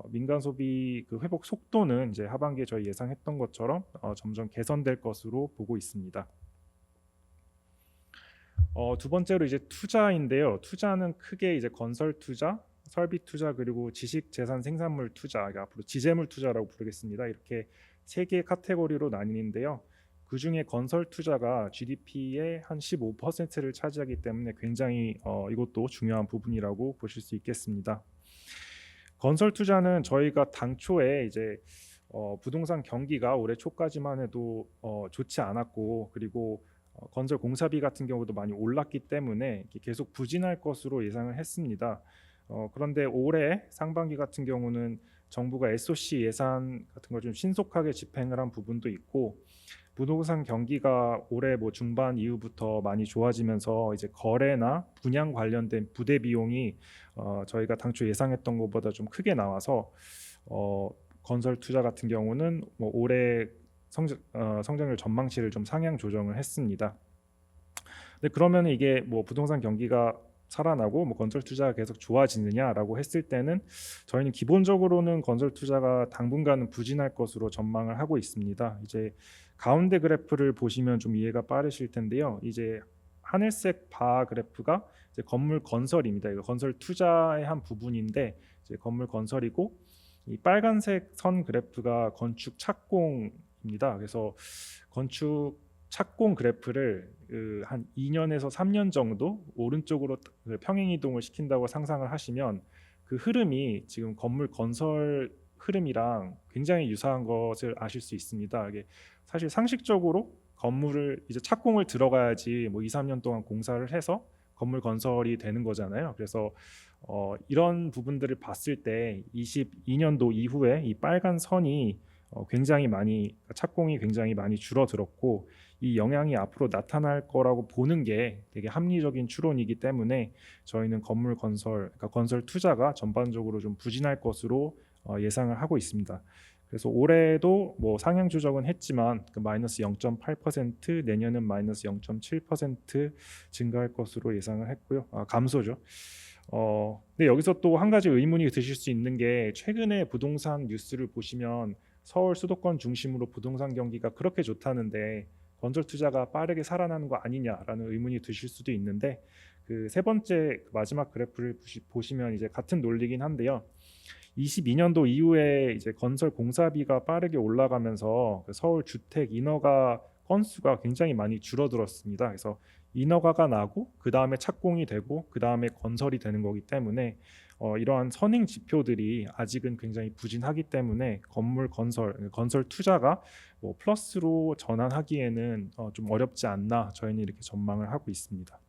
민간 소비 그 회복 속도는 이제 하반기에 저희 예상했던 것처럼 점점 개선될 것으로 보고 있습니다. 두 번째로 이제 투자인데요. 투자는 크게 이제 건설 투자, 설비 투자 그리고 지식 재산 생산물 투자, 그러니까 앞으로 지재물 투자라고 부르겠습니다. 이렇게 세 개의 카테고리로 나뉘는데요. 그 중에 건설 투자가 GDP의 한 15%를 차지하기 때문에 굉장히 이것도 중요한 부분이라고 보실 수 있겠습니다. 건설 투자는 저희가 당초에 이제 부동산 경기가 올해 초까지만 해도 좋지 않았고 그리고 건설 공사비 같은 경우도 많이 올랐기 때문에 계속 부진할 것으로 예상을 했습니다. 그런데 올해 상반기 같은 경우는 정부가 SOC 예산 같은 걸 좀 신속하게 집행을 한 부분도 있고 부동산 경기가 올해 뭐 중반 이후부터 많이 좋아지면서 이제 거래나 분양 관련된 부대 비용이 저희가 당초 예상했던 것보다 좀 크게 나와서 건설 투자 같은 경우는 뭐 올해 성장률 전망치를 좀 상향 조정을 했습니다. 근데 그러면 이게 뭐 부동산 경기가 살아나고 뭐 건설 투자가 계속 좋아지느냐라고 했을 때는 저희는 기본적으로는 건설 투자가 당분간은 부진할 것으로 전망을 하고 있습니다. 이제 가운데 그래프를 보시면 좀 이해가 빠르실 텐데요. 이제 하늘색 바 그래프가 이제 건물 건설입니다. 이거 건설 투자의 한 부분인데 이제 건물 건설이고 이 빨간색 선 그래프가 건축 착공입니다. 그래서 건축 착공 그래프를 한 2년에서 3년 정도 오른쪽으로 평행 이동을 시킨다고 상상을 하시면 그 흐름이 지금 건물 건설 흐름이랑 굉장히 유사한 것을 아실 수 있습니다. 이게 사실 상식적으로 건물을 이제 착공을 들어가야지 뭐 2, 3년 동안 공사를 해서 건물 건설이 되는 거잖아요. 그래서 이런 부분들을 봤을 때 22년도 이후에 이 빨간 선이 굉장히 많이 착공이 굉장히 많이 줄어들었고 이 영향이 앞으로 나타날 거라고 보는 게 되게 합리적인 추론이기 때문에 저희는 건물 건설, 그러니까 건설 투자가 전반적으로 좀 부진할 것으로 예상을 하고 있습니다. 그래서 올해도 뭐 상향 조정은 했지만 그 마이너스 0.8% 내년은 마이너스 0.7% 증가할 것으로 예상을 했고요. 감소죠. 근데 여기서 또 한 가지 의문이 드실 수 있는 게 최근에 부동산 뉴스를 보시면 서울 수도권 중심으로 부동산 경기가 그렇게 좋다는데 건설 투자가 빠르게 살아나는 거 아니냐라는 의문이 드실 수도 있는데 그 세 번째 마지막 그래프를 보시면 이제 같은 논리긴 한데요. 22년도 이후에 이제 건설 공사비가 빠르게 올라가면서 그 서울 주택 인허가 건수가 굉장히 많이 줄어들었습니다. 그래서 인허가가 나고 그 다음에 착공이 되고 그 다음에 건설이 되는 거기 때문에 이러한 선행 지표들이 아직은 굉장히 부진하기 때문에 건물 건설 투자가 뭐 플러스로 전환하기에는 좀 어렵지 않나 저희는 이렇게 전망을 하고 있습니다.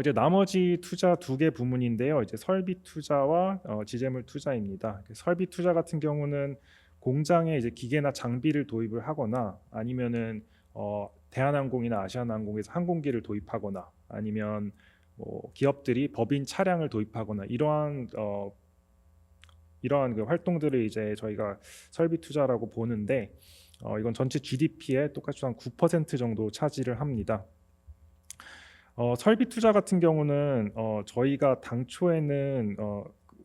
이제 나머지 투자 두 개 부문인데요. 이제 설비 투자와 지재물 투자입니다. 설비 투자 같은 경우는 공장에 이제 기계나 장비를 도입을 하거나 아니면은 대한항공이나 아시아나항공에서 항공기를 도입하거나 아니면 뭐 기업들이 법인 차량을 도입하거나 이러한 그 활동들을 이제 저희가 설비 투자라고 보는데 이건 전체 GDP의 똑같이 한 9% 정도 차지를 합니다. 설비 투자 같은 경우는 저희가 당초에는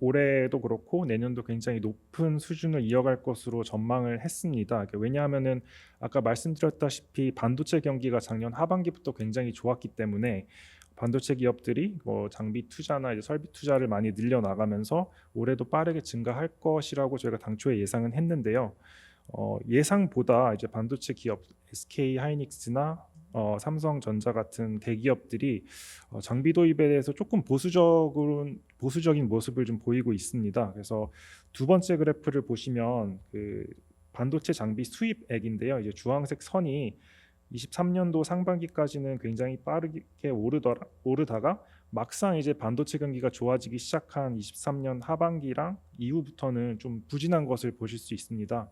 올해도 그렇고 내년도 굉장히 높은 수준을 이어갈 것으로 전망을 했습니다. 왜냐하면은 아까 말씀드렸다시피 반도체 경기가 작년 하반기부터 굉장히 좋았기 때문에 반도체 기업들이 뭐 장비 투자나 이제 설비 투자를 많이 늘려 나가면서 올해도 빠르게 증가할 것이라고 저희가 당초에 예상은 했는데요. 예상보다 이제 반도체 기업 SK 하이닉스나 삼성전자 같은 대기업들이 장비 도입에 대해서 조금 보수적인 모습을 좀 보이고 있습니다. 그래서 두 번째 그래프를 보시면 그 반도체 장비 수입액인데요. 이제 주황색 선이 23년도 상반기까지는 굉장히 빠르게 오르다가 막상 이제 반도체 경기가 좋아지기 시작한 23년 하반기랑 이후부터는 좀 부진한 것을 보실 수 있습니다.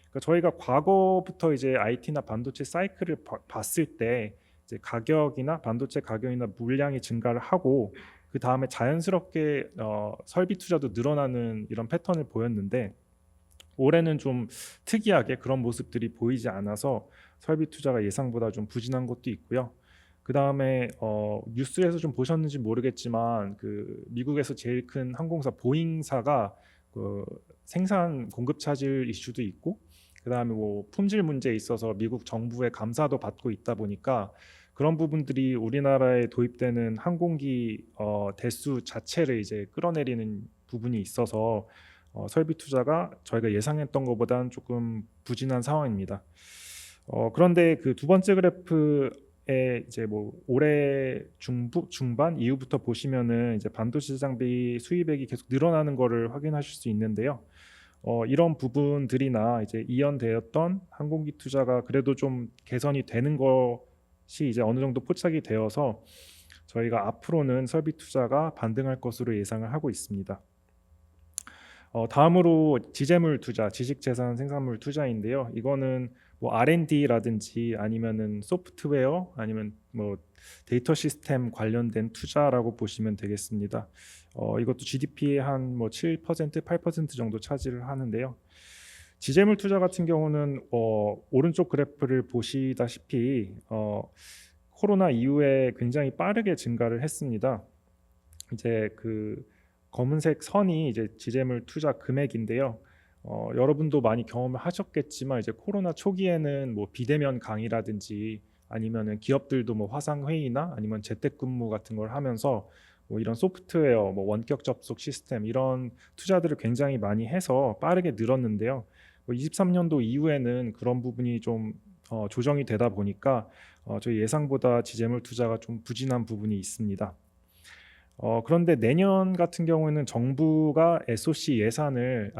그러니까 저희가 과거부터 이제 IT나 반도체 사이클을 봤을 때 이제 가격이나 반도체 가격이나 물량이 증가를 하고 그 다음에 자연스럽게 설비 투자도 늘어나는 이런 패턴을 보였는데 올해는 좀 특이하게 그런 모습들이 보이지 않아서 설비 투자가 예상보다 좀 부진한 것도 있고요. 그 다음에 뉴스에서 좀 보셨는지 모르겠지만 그 미국에서 제일 큰 항공사 보잉사가 그 생산 공급 차질 이슈도 있고 그 다음에 뭐 품질 문제에 있어서 미국 정부의 감사도 받고 있다 보니까 그런 부분들이 우리나라에 도입되는 항공기 대수 자체를 이제 끌어내리는 부분이 있어서 설비 투자가 저희가 예상했던 것보다는 조금 부진한 상황입니다. 그런데 그 두 번째 그래프에 이제 뭐 올해 중반 이후부터 보시면은 이제 반도체 장비 수입액이 계속 늘어나는 거를 확인하실 수 있는데요. 이런 부분들이나 이제 이연되었던 항공기 투자가 그래도 좀 개선이 되는 것이 이제 어느 정도 포착이 되어서 저희가 앞으로는 설비 투자가 반등할 것으로 예상을 하고 있습니다. 다음으로 지재물 투자, 지식재산 생산물 투자인데요. 이거는 뭐 R&D라든지 아니면은 소프트웨어 아니면 뭐 데이터 시스템 관련된 투자라고 보시면 되겠습니다. 이것도 GDP의 한 뭐 7%, 8% 정도 차지를 하는데요. 지재물 투자 같은 경우는 오른쪽 그래프를 보시다시피 코로나 이후에 굉장히 빠르게 증가를 했습니다. 이제 그 검은색 선이 이제 지재물 투자 금액인데요. 여러분도 많이 경험을 하셨겠지만 이제 코로나 초기에는 뭐 비대면 강의라든지 아니면은 기업들도 뭐 화상 회의나 아니면 재택근무 같은 걸 하면서 뭐 이런 소프트웨어, 뭐 원격 접속 시스템 이런 투자들을 굉장히 많이 해서 빠르게 늘었는데요. 뭐 23년도 이후에는 그런 부분이 좀 조정이 되다 보니까 저희 예상보다 지재물 투자가 좀 부진한 부분이 있습니다. 그런데 내년 같은 경우에는 정부가 SOC 예산을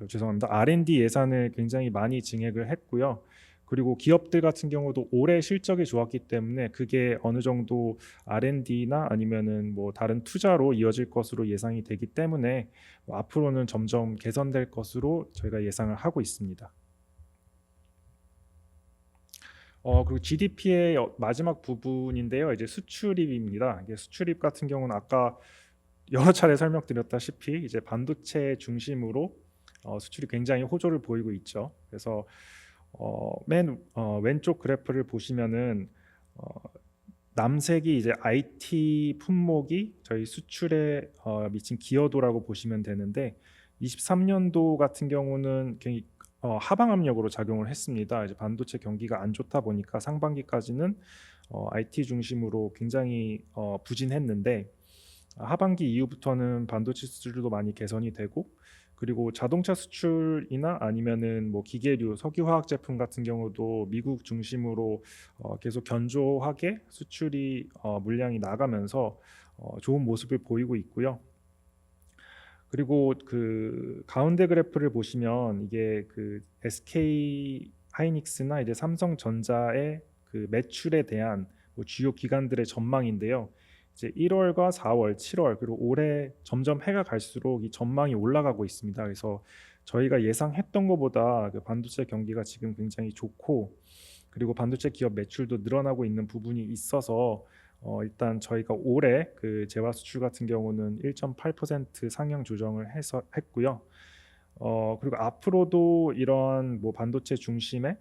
죄송합니다. R&D 예산을 굉장히 많이 증액을 했고요. 그리고 기업들 같은 경우도 올해 실적이 좋았기 때문에 그게 어느 정도 R&D나 아니면은 뭐 다른 투자로 이어질 것으로 예상이 되기 때문에 앞으로는 점점 개선될 것으로 저희가 예상을 하고 있습니다. 그리고 GDP의 마지막 부분인데요. 이제 수출입입니다. 이게 수출입 같은 경우는 아까 여러 차례 설명드렸다시피 이제 반도체 중심으로 수출이 굉장히 호조를 보이고 있죠. 그래서 맨 왼쪽 그래프를 보시면은 남색이 이제 IT 품목이 저희 수출에 미친 기여도라고 보시면 되는데 23년도 같은 경우는 굉장히 하방 압력으로 작용을 했습니다. 이제 반도체 경기가 안 좋다 보니까 상반기까지는 IT 중심으로 굉장히 부진했는데 하반기 이후부터는 반도체 수출도 많이 개선이 되고 그리고 자동차 수출이나 아니면은 뭐 기계류, 석유화학 제품 같은 경우도 미국 중심으로 계속 견조하게 수출이 물량이 나가면서 좋은 모습을 보이고 있고요. 그리고 그 가운데 그래프를 보시면 이게 그 SK 하이닉스나 이제 삼성전자의 그 매출에 대한 뭐 주요 기관들의 전망인데요. 이제 1월과 4월, 7월 그리고 올해 점점 해가 갈수록 이 전망이 올라가고 있습니다. 그래서 저희가 예상했던 것보다 그 반도체 경기가 지금 굉장히 좋고 그리고 반도체 기업 매출도 늘어나고 있는 부분이 있어서 일단 저희가 올해 그 재화 수출 같은 경우는 1.8% 상향 조정을 했고요. 그리고 앞으로도 이런 뭐 반도체 중심의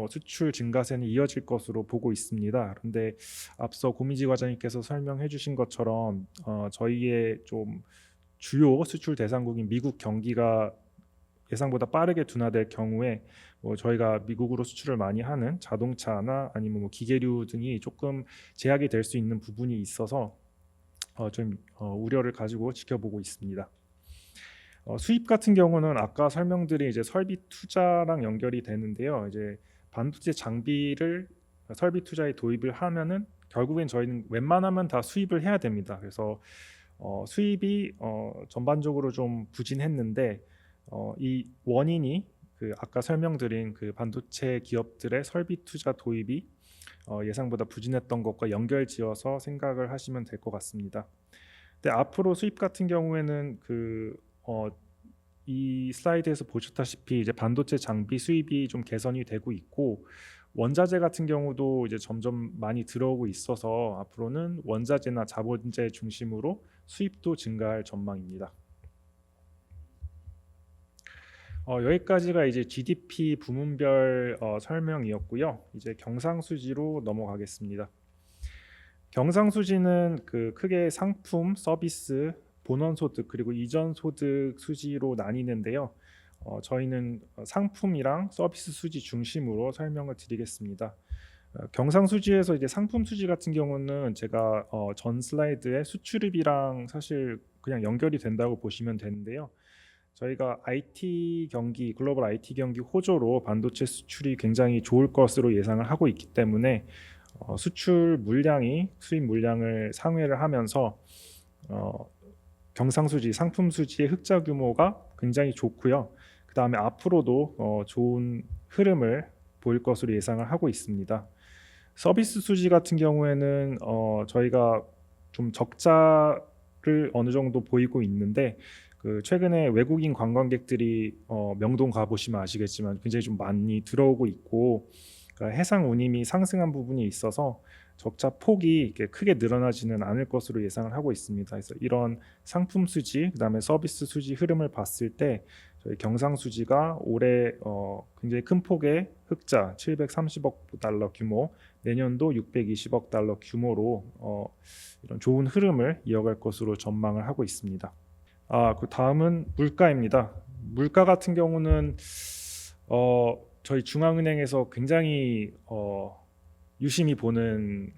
수출 증가세는 이어질 것으로 보고 있습니다. 그런데 앞서 고미지 과장님께서 설명해 주신 것처럼 저희의 좀 주요 수출 대상국인 미국 경기가 예상보다 빠르게 둔화될 경우에 뭐 저희가 미국으로 수출을 많이 하는 자동차나 아니면 뭐 기계류 등이 조금 제약이 될 수 있는 부분이 있어서 좀 우려를 가지고 지켜보고 있습니다. 수입 같은 경우는 아까 설명드린 이제 설비 투자랑 연결이 되는데요. 이제 반도체 장비를 설비 투자에 도입을 하면은 결국엔 저희는 웬만하면 다 수입을 해야 됩니다. 그래서 수입이 전반적으로 좀 부진했는데 이 원인이 그 아까 설명드린 그 반도체 기업들의 설비 투자 도입이 예상보다 부진했던 것과 연결지어서 생각을 하시면 될 것 같습니다. 근데 앞으로 수입 같은 경우에는 이 슬라이드에서 보셨다시피 이제 반도체 장비 수입이 좀 개선이 되고 있고 원자재 같은 경우도 이제 점점 많이 들어오고 있어서 앞으로는 원자재나 자본재 중심으로 수입도 증가할 전망입니다. 여기까지가 이제 GDP 부문별 설명이었고요. 이제 경상수지로 넘어가겠습니다. 경상수지는 그 크게 상품, 서비스, 본원소득 그리고 이전소득 수지로 나뉘는데요. 저희는 상품이랑 서비스 수지 중심으로 설명을 드리겠습니다. 경상수지에서 이제 상품 수지 같은 경우는 제가 전 슬라이드에 수출입이랑 사실 그냥 연결이 된다고 보시면 되는데요. 저희가 IT 경기, 글로벌 IT 경기 호조로 반도체 수출이 굉장히 좋을 것으로 예상을 하고 있기 때문에 수출 물량이 수입 물량을 상회를 하면서 경상수지, 상품 수지의 흑자 규모가 굉장히 좋고요. 그 다음에 앞으로도 좋은 흐름을 보일 것으로 예상을 하고 있습니다. 서비스 수지 같은 경우에는 저희가 좀 적자를 어느 정도 보이고 있는데 그 최근에 외국인 관광객들이 명동 가보시면 아시겠지만 굉장히 좀 많이 들어오고 있고 그러니까 해상 운임이 상승한 부분이 있어서 적자 폭이 이렇게 크게 늘어나지는 않을 것으로 예상을 하고 있습니다. 그래서 이런 상품 수지, 그다음에 서비스 수지 흐름을 봤을 때 저희 경상 수지가 올해 굉장히 큰 폭의 흑자 730억 달러 규모, 내년도 620억 달러 규모로 이런 좋은 흐름을 이어갈 것으로 전망을 하고 있습니다. 그 다음은 물가입니다. 물가 같은 경우는 저희 중앙은행에서 굉장히 유심히 보는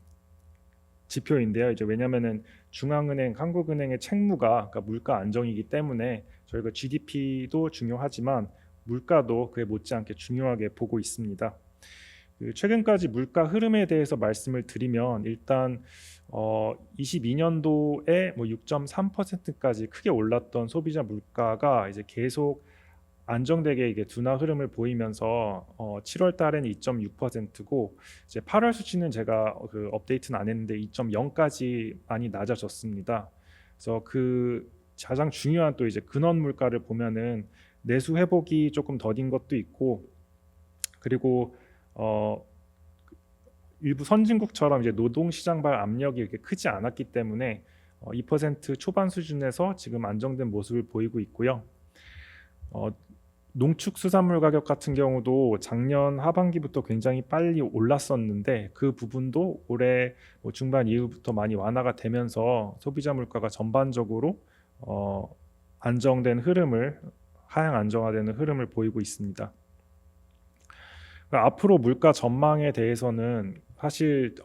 지표인데요. 이제 왜냐하면은 중앙은행, 한국은행의 책무가 그러니까 물가 안정이기 때문에 저희가 GDP도 중요하지만 물가도 그에 못지않게 중요하게 보고 있습니다. 최근까지 물가 흐름에 대해서 말씀을 드리면 일단 22년도에 뭐 6.3%까지 크게 올랐던 소비자 물가가 이제 계속 안정되게 이게 둔화 흐름을 보이면서 7월 달에는 2.6%고 이제 8월 수치는 제가 그 업데이트는 안 했는데 2.0까지 많이 낮아졌습니다. 그래서 그 가장 중요한 또 이제 근원 물가를 보면은 내수 회복이 조금 더딘 것도 있고 그리고 일부 선진국처럼 이제 노동 시장발 압력이 이렇게 크지 않았기 때문에 2% 초반 수준에서 지금 안정된 모습을 보이고 있고요. 농축수산물 가격 같은 경우도 작년 하반기부터 굉장히 빨리 올랐었는데 그 부분도 올해 뭐 중반 이후부터 많이 완화가 되면서 소비자 물가가 전반적으로 안정된 흐름을 하향 안정화되는 흐름을 보이고 있습니다. 그러니까 앞으로 물가 전망에 대해서는 사실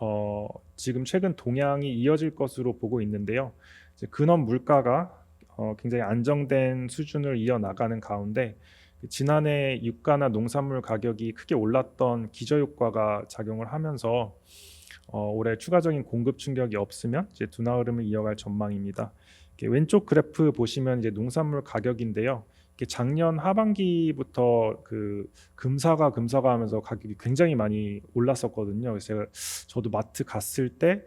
지금 최근 동향이 이어질 것으로 보고 있는데요. 이제 근원 물가가 굉장히 안정된 수준을 이어나가는 가운데 지난해 유가나 농산물 가격이 크게 올랐던 기저효과가 작용을 하면서 올해 추가적인 공급 충격이 없으면 이제 둔화 흐름을 이어갈 전망입니다. 왼쪽 그래프 보시면 이제 농산물 가격인데요. 작년 하반기부터 그 금사가 하면서 가격이 굉장히 많이 올랐었거든요. 그래서 저도 마트 갔을 때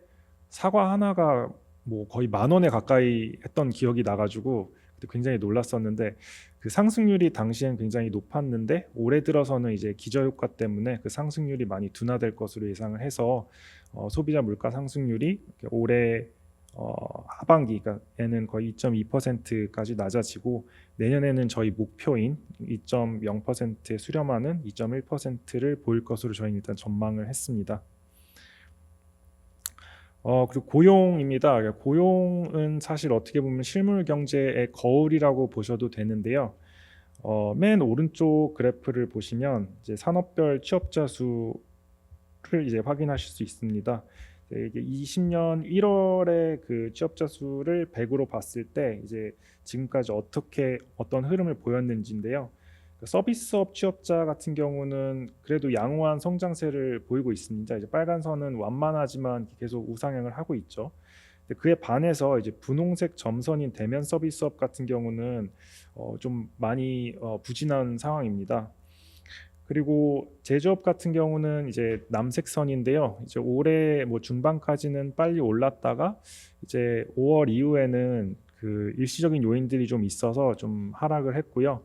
사과 하나가 뭐 거의 10,000원에 가까이 했던 기억이 나가지고 굉장히 놀랐었는데 그 상승률이 당시엔 굉장히 높았는데 올해 들어서는 이제 기저효과 때문에 그 상승률이 많이 둔화될 것으로 예상을 해서 소비자 물가 상승률이 올해 하반기에는 거의 2.2%까지 낮아지고 내년에는 저희 목표인 2.0%에 수렴하는 2.1%를 보일 것으로 저희는 일단 전망을 했습니다. 그리고 고용입니다. 고용은 사실 어떻게 보면 실물 경제의 거울이라고 보셔도 되는데요. 맨 오른쪽 그래프를 보시면 이제 산업별 취업자 수를 이제 확인하실 수 있습니다. 이게 20년 1월에 그 취업자 수를 100으로 봤을 때 이제 지금까지 어떤 흐름을 보였는지인데요. 서비스업 취업자 같은 경우는 그래도 양호한 성장세를 보이고 있습니다. 이제 빨간 선은 완만하지만 계속 우상향을 하고 있죠. 그에 반해서 이제 분홍색 점선인 대면 서비스업 같은 경우는 좀 많이 부진한 상황입니다. 그리고 제조업 같은 경우는 이제 남색 선인데요. 이제 올해 뭐 중반까지는 빨리 올랐다가 이제 5월 이후에는 그 일시적인 요인들이 좀 있어서 좀 하락을 했고요.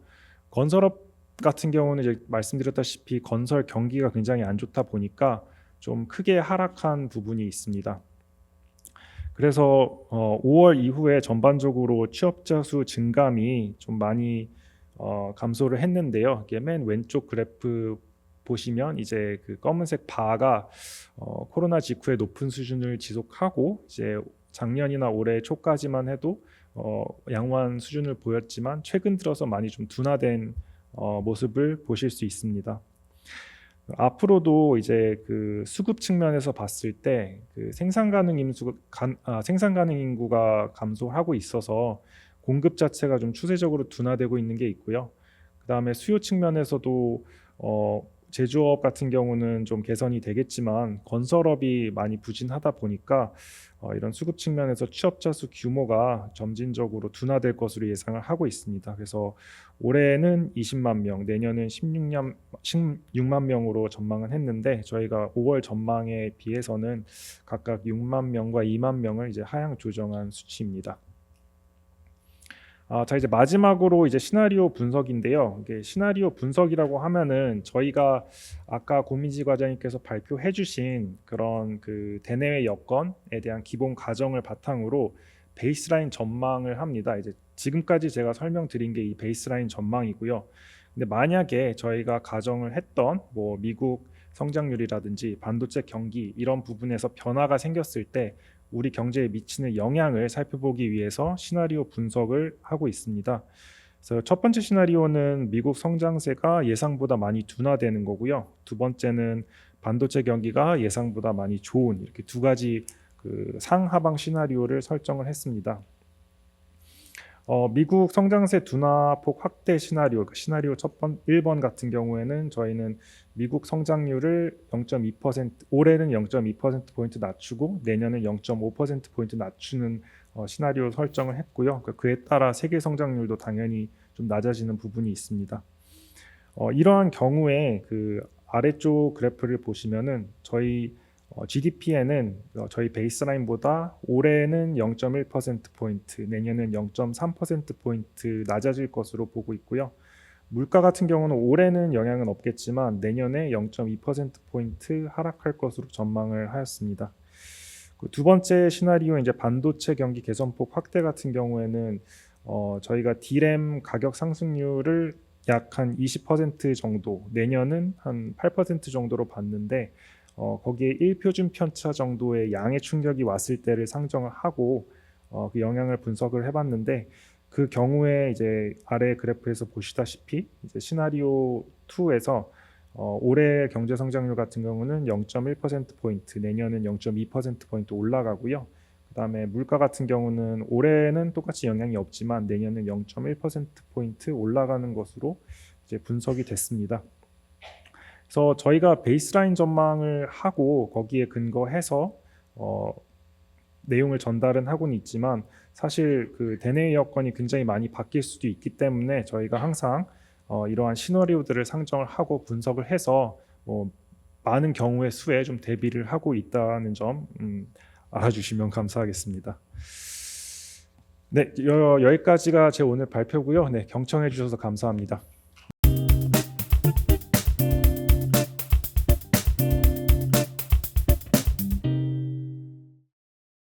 건설업 같은 경우는 이제 말씀드렸다시피 건설 경기가 굉장히 안 좋다 보니까 좀 크게 하락한 부분이 있습니다. 그래서 5월 이후에 전반적으로 취업자 수 증감이 좀 많이 감소를 했는데요. 이게 맨 왼쪽 그래프 보시면 이제 그 검은색 바가 코로나 직후에 높은 수준을 지속하고 이제 작년이나 올해 초까지만 해도 양호한 수준을 보였지만 최근 들어서 많이 좀 둔화된 모습을 보실 수 있습니다. 앞으로도 이제 그 수급 측면에서 봤을 때 그 생산 가능 인구가 감소하고 있어서 공급 자체가 좀 추세적으로 둔화되고 있는 게 있고요. 그다음에 수요 측면에서도 제조업 같은 경우는 좀 개선이 되겠지만 건설업이 많이 부진하다 보니까 이런 수급 측면에서 취업자 수 규모가 점진적으로 둔화될 것으로 예상을 하고 있습니다. 그래서 올해는 20만 명, 내년은 16만 명으로 전망을 했는데 저희가 5월 전망에 비해서는 각각 6만 명과 2만 명을 이제 하향 조정한 수치입니다. 자 이제 마지막으로 이제 시나리오 분석인데요. 이게 시나리오 분석이라고 하면은 저희가 아까 고민지 과장님께서 발표해주신 그런 그 대내외 여건에 대한 기본 가정을 바탕으로 베이스라인 전망을 합니다. 이제 지금까지 제가 설명드린 게 이 베이스라인 전망이고요. 근데 만약에 저희가 가정을 했던 뭐 미국 성장률이라든지 반도체 경기 이런 부분에서 변화가 생겼을 때 우리 경제에 미치는 영향을 살펴보기 위해서 시나리오 분석을 하고 있습니다. 그래서 첫 번째 시나리오는 미국 성장세가 예상보다 많이 둔화되는 거고요. 두 번째는 반도체 경기가 예상보다 많이 좋은 이렇게 두 가지 그 상하방 시나리오를 설정을 했습니다. 미국 성장세 둔화폭 확대 시나리오, 시나리오 1번 같은 경우에는 저희는 미국 성장률을 0.2%, 올해는 0.2%포인트 낮추고 내년은 0.5%포인트 낮추는 시나리오 설정을 했고요. 그에 따라 세계 성장률도 당연히 좀 낮아지는 부분이 있습니다. 이러한 경우에 그 아래쪽 그래프를 보시면은 저희 GDP에는 저희 베이스라인보다 올해는 0.1%포인트, 내년은 0.3%포인트 낮아질 것으로 보고 있고요. 물가 같은 경우는 올해는 영향은 없겠지만 내년에 0.2%포인트 하락할 것으로 전망을 하였습니다. 두 번째 시나리오 이제 반도체 경기 개선폭 확대 같은 경우에는 저희가 D램 가격 상승률을 약 한 20% 정도, 내년은 한 8% 정도로 봤는데 거기에 1표준 편차 정도의 양의 충격이 왔을 때를 상정을 하고 그 영향을 분석을 해봤는데 그 경우에 이제 아래 그래프에서 보시다시피 이제 시나리오 2에서 올해 경제 성장률 같은 경우는 0.1%포인트, 내년은 0.2%포인트 올라가고요. 그다음에 물가 같은 경우는 올해는 똑같이 영향이 없지만 내년은 0.1%포인트 올라가는 것으로 이제 분석이 됐습니다. 그래서 저희가 베이스라인 전망을 하고 거기에 근거해서 내용을 전달은 하고는 있지만 사실 그 대내외 여건이 굉장히 많이 바뀔 수도 있기 때문에 저희가 항상 이러한 시나리오들을 상정을 하고 분석을 해서 많은 경우의 수에 좀 대비를 하고 있다는 점 알아주시면 감사하겠습니다. 네, 여기까지가 제 오늘 발표고요. 네, 경청해 주셔서 감사합니다.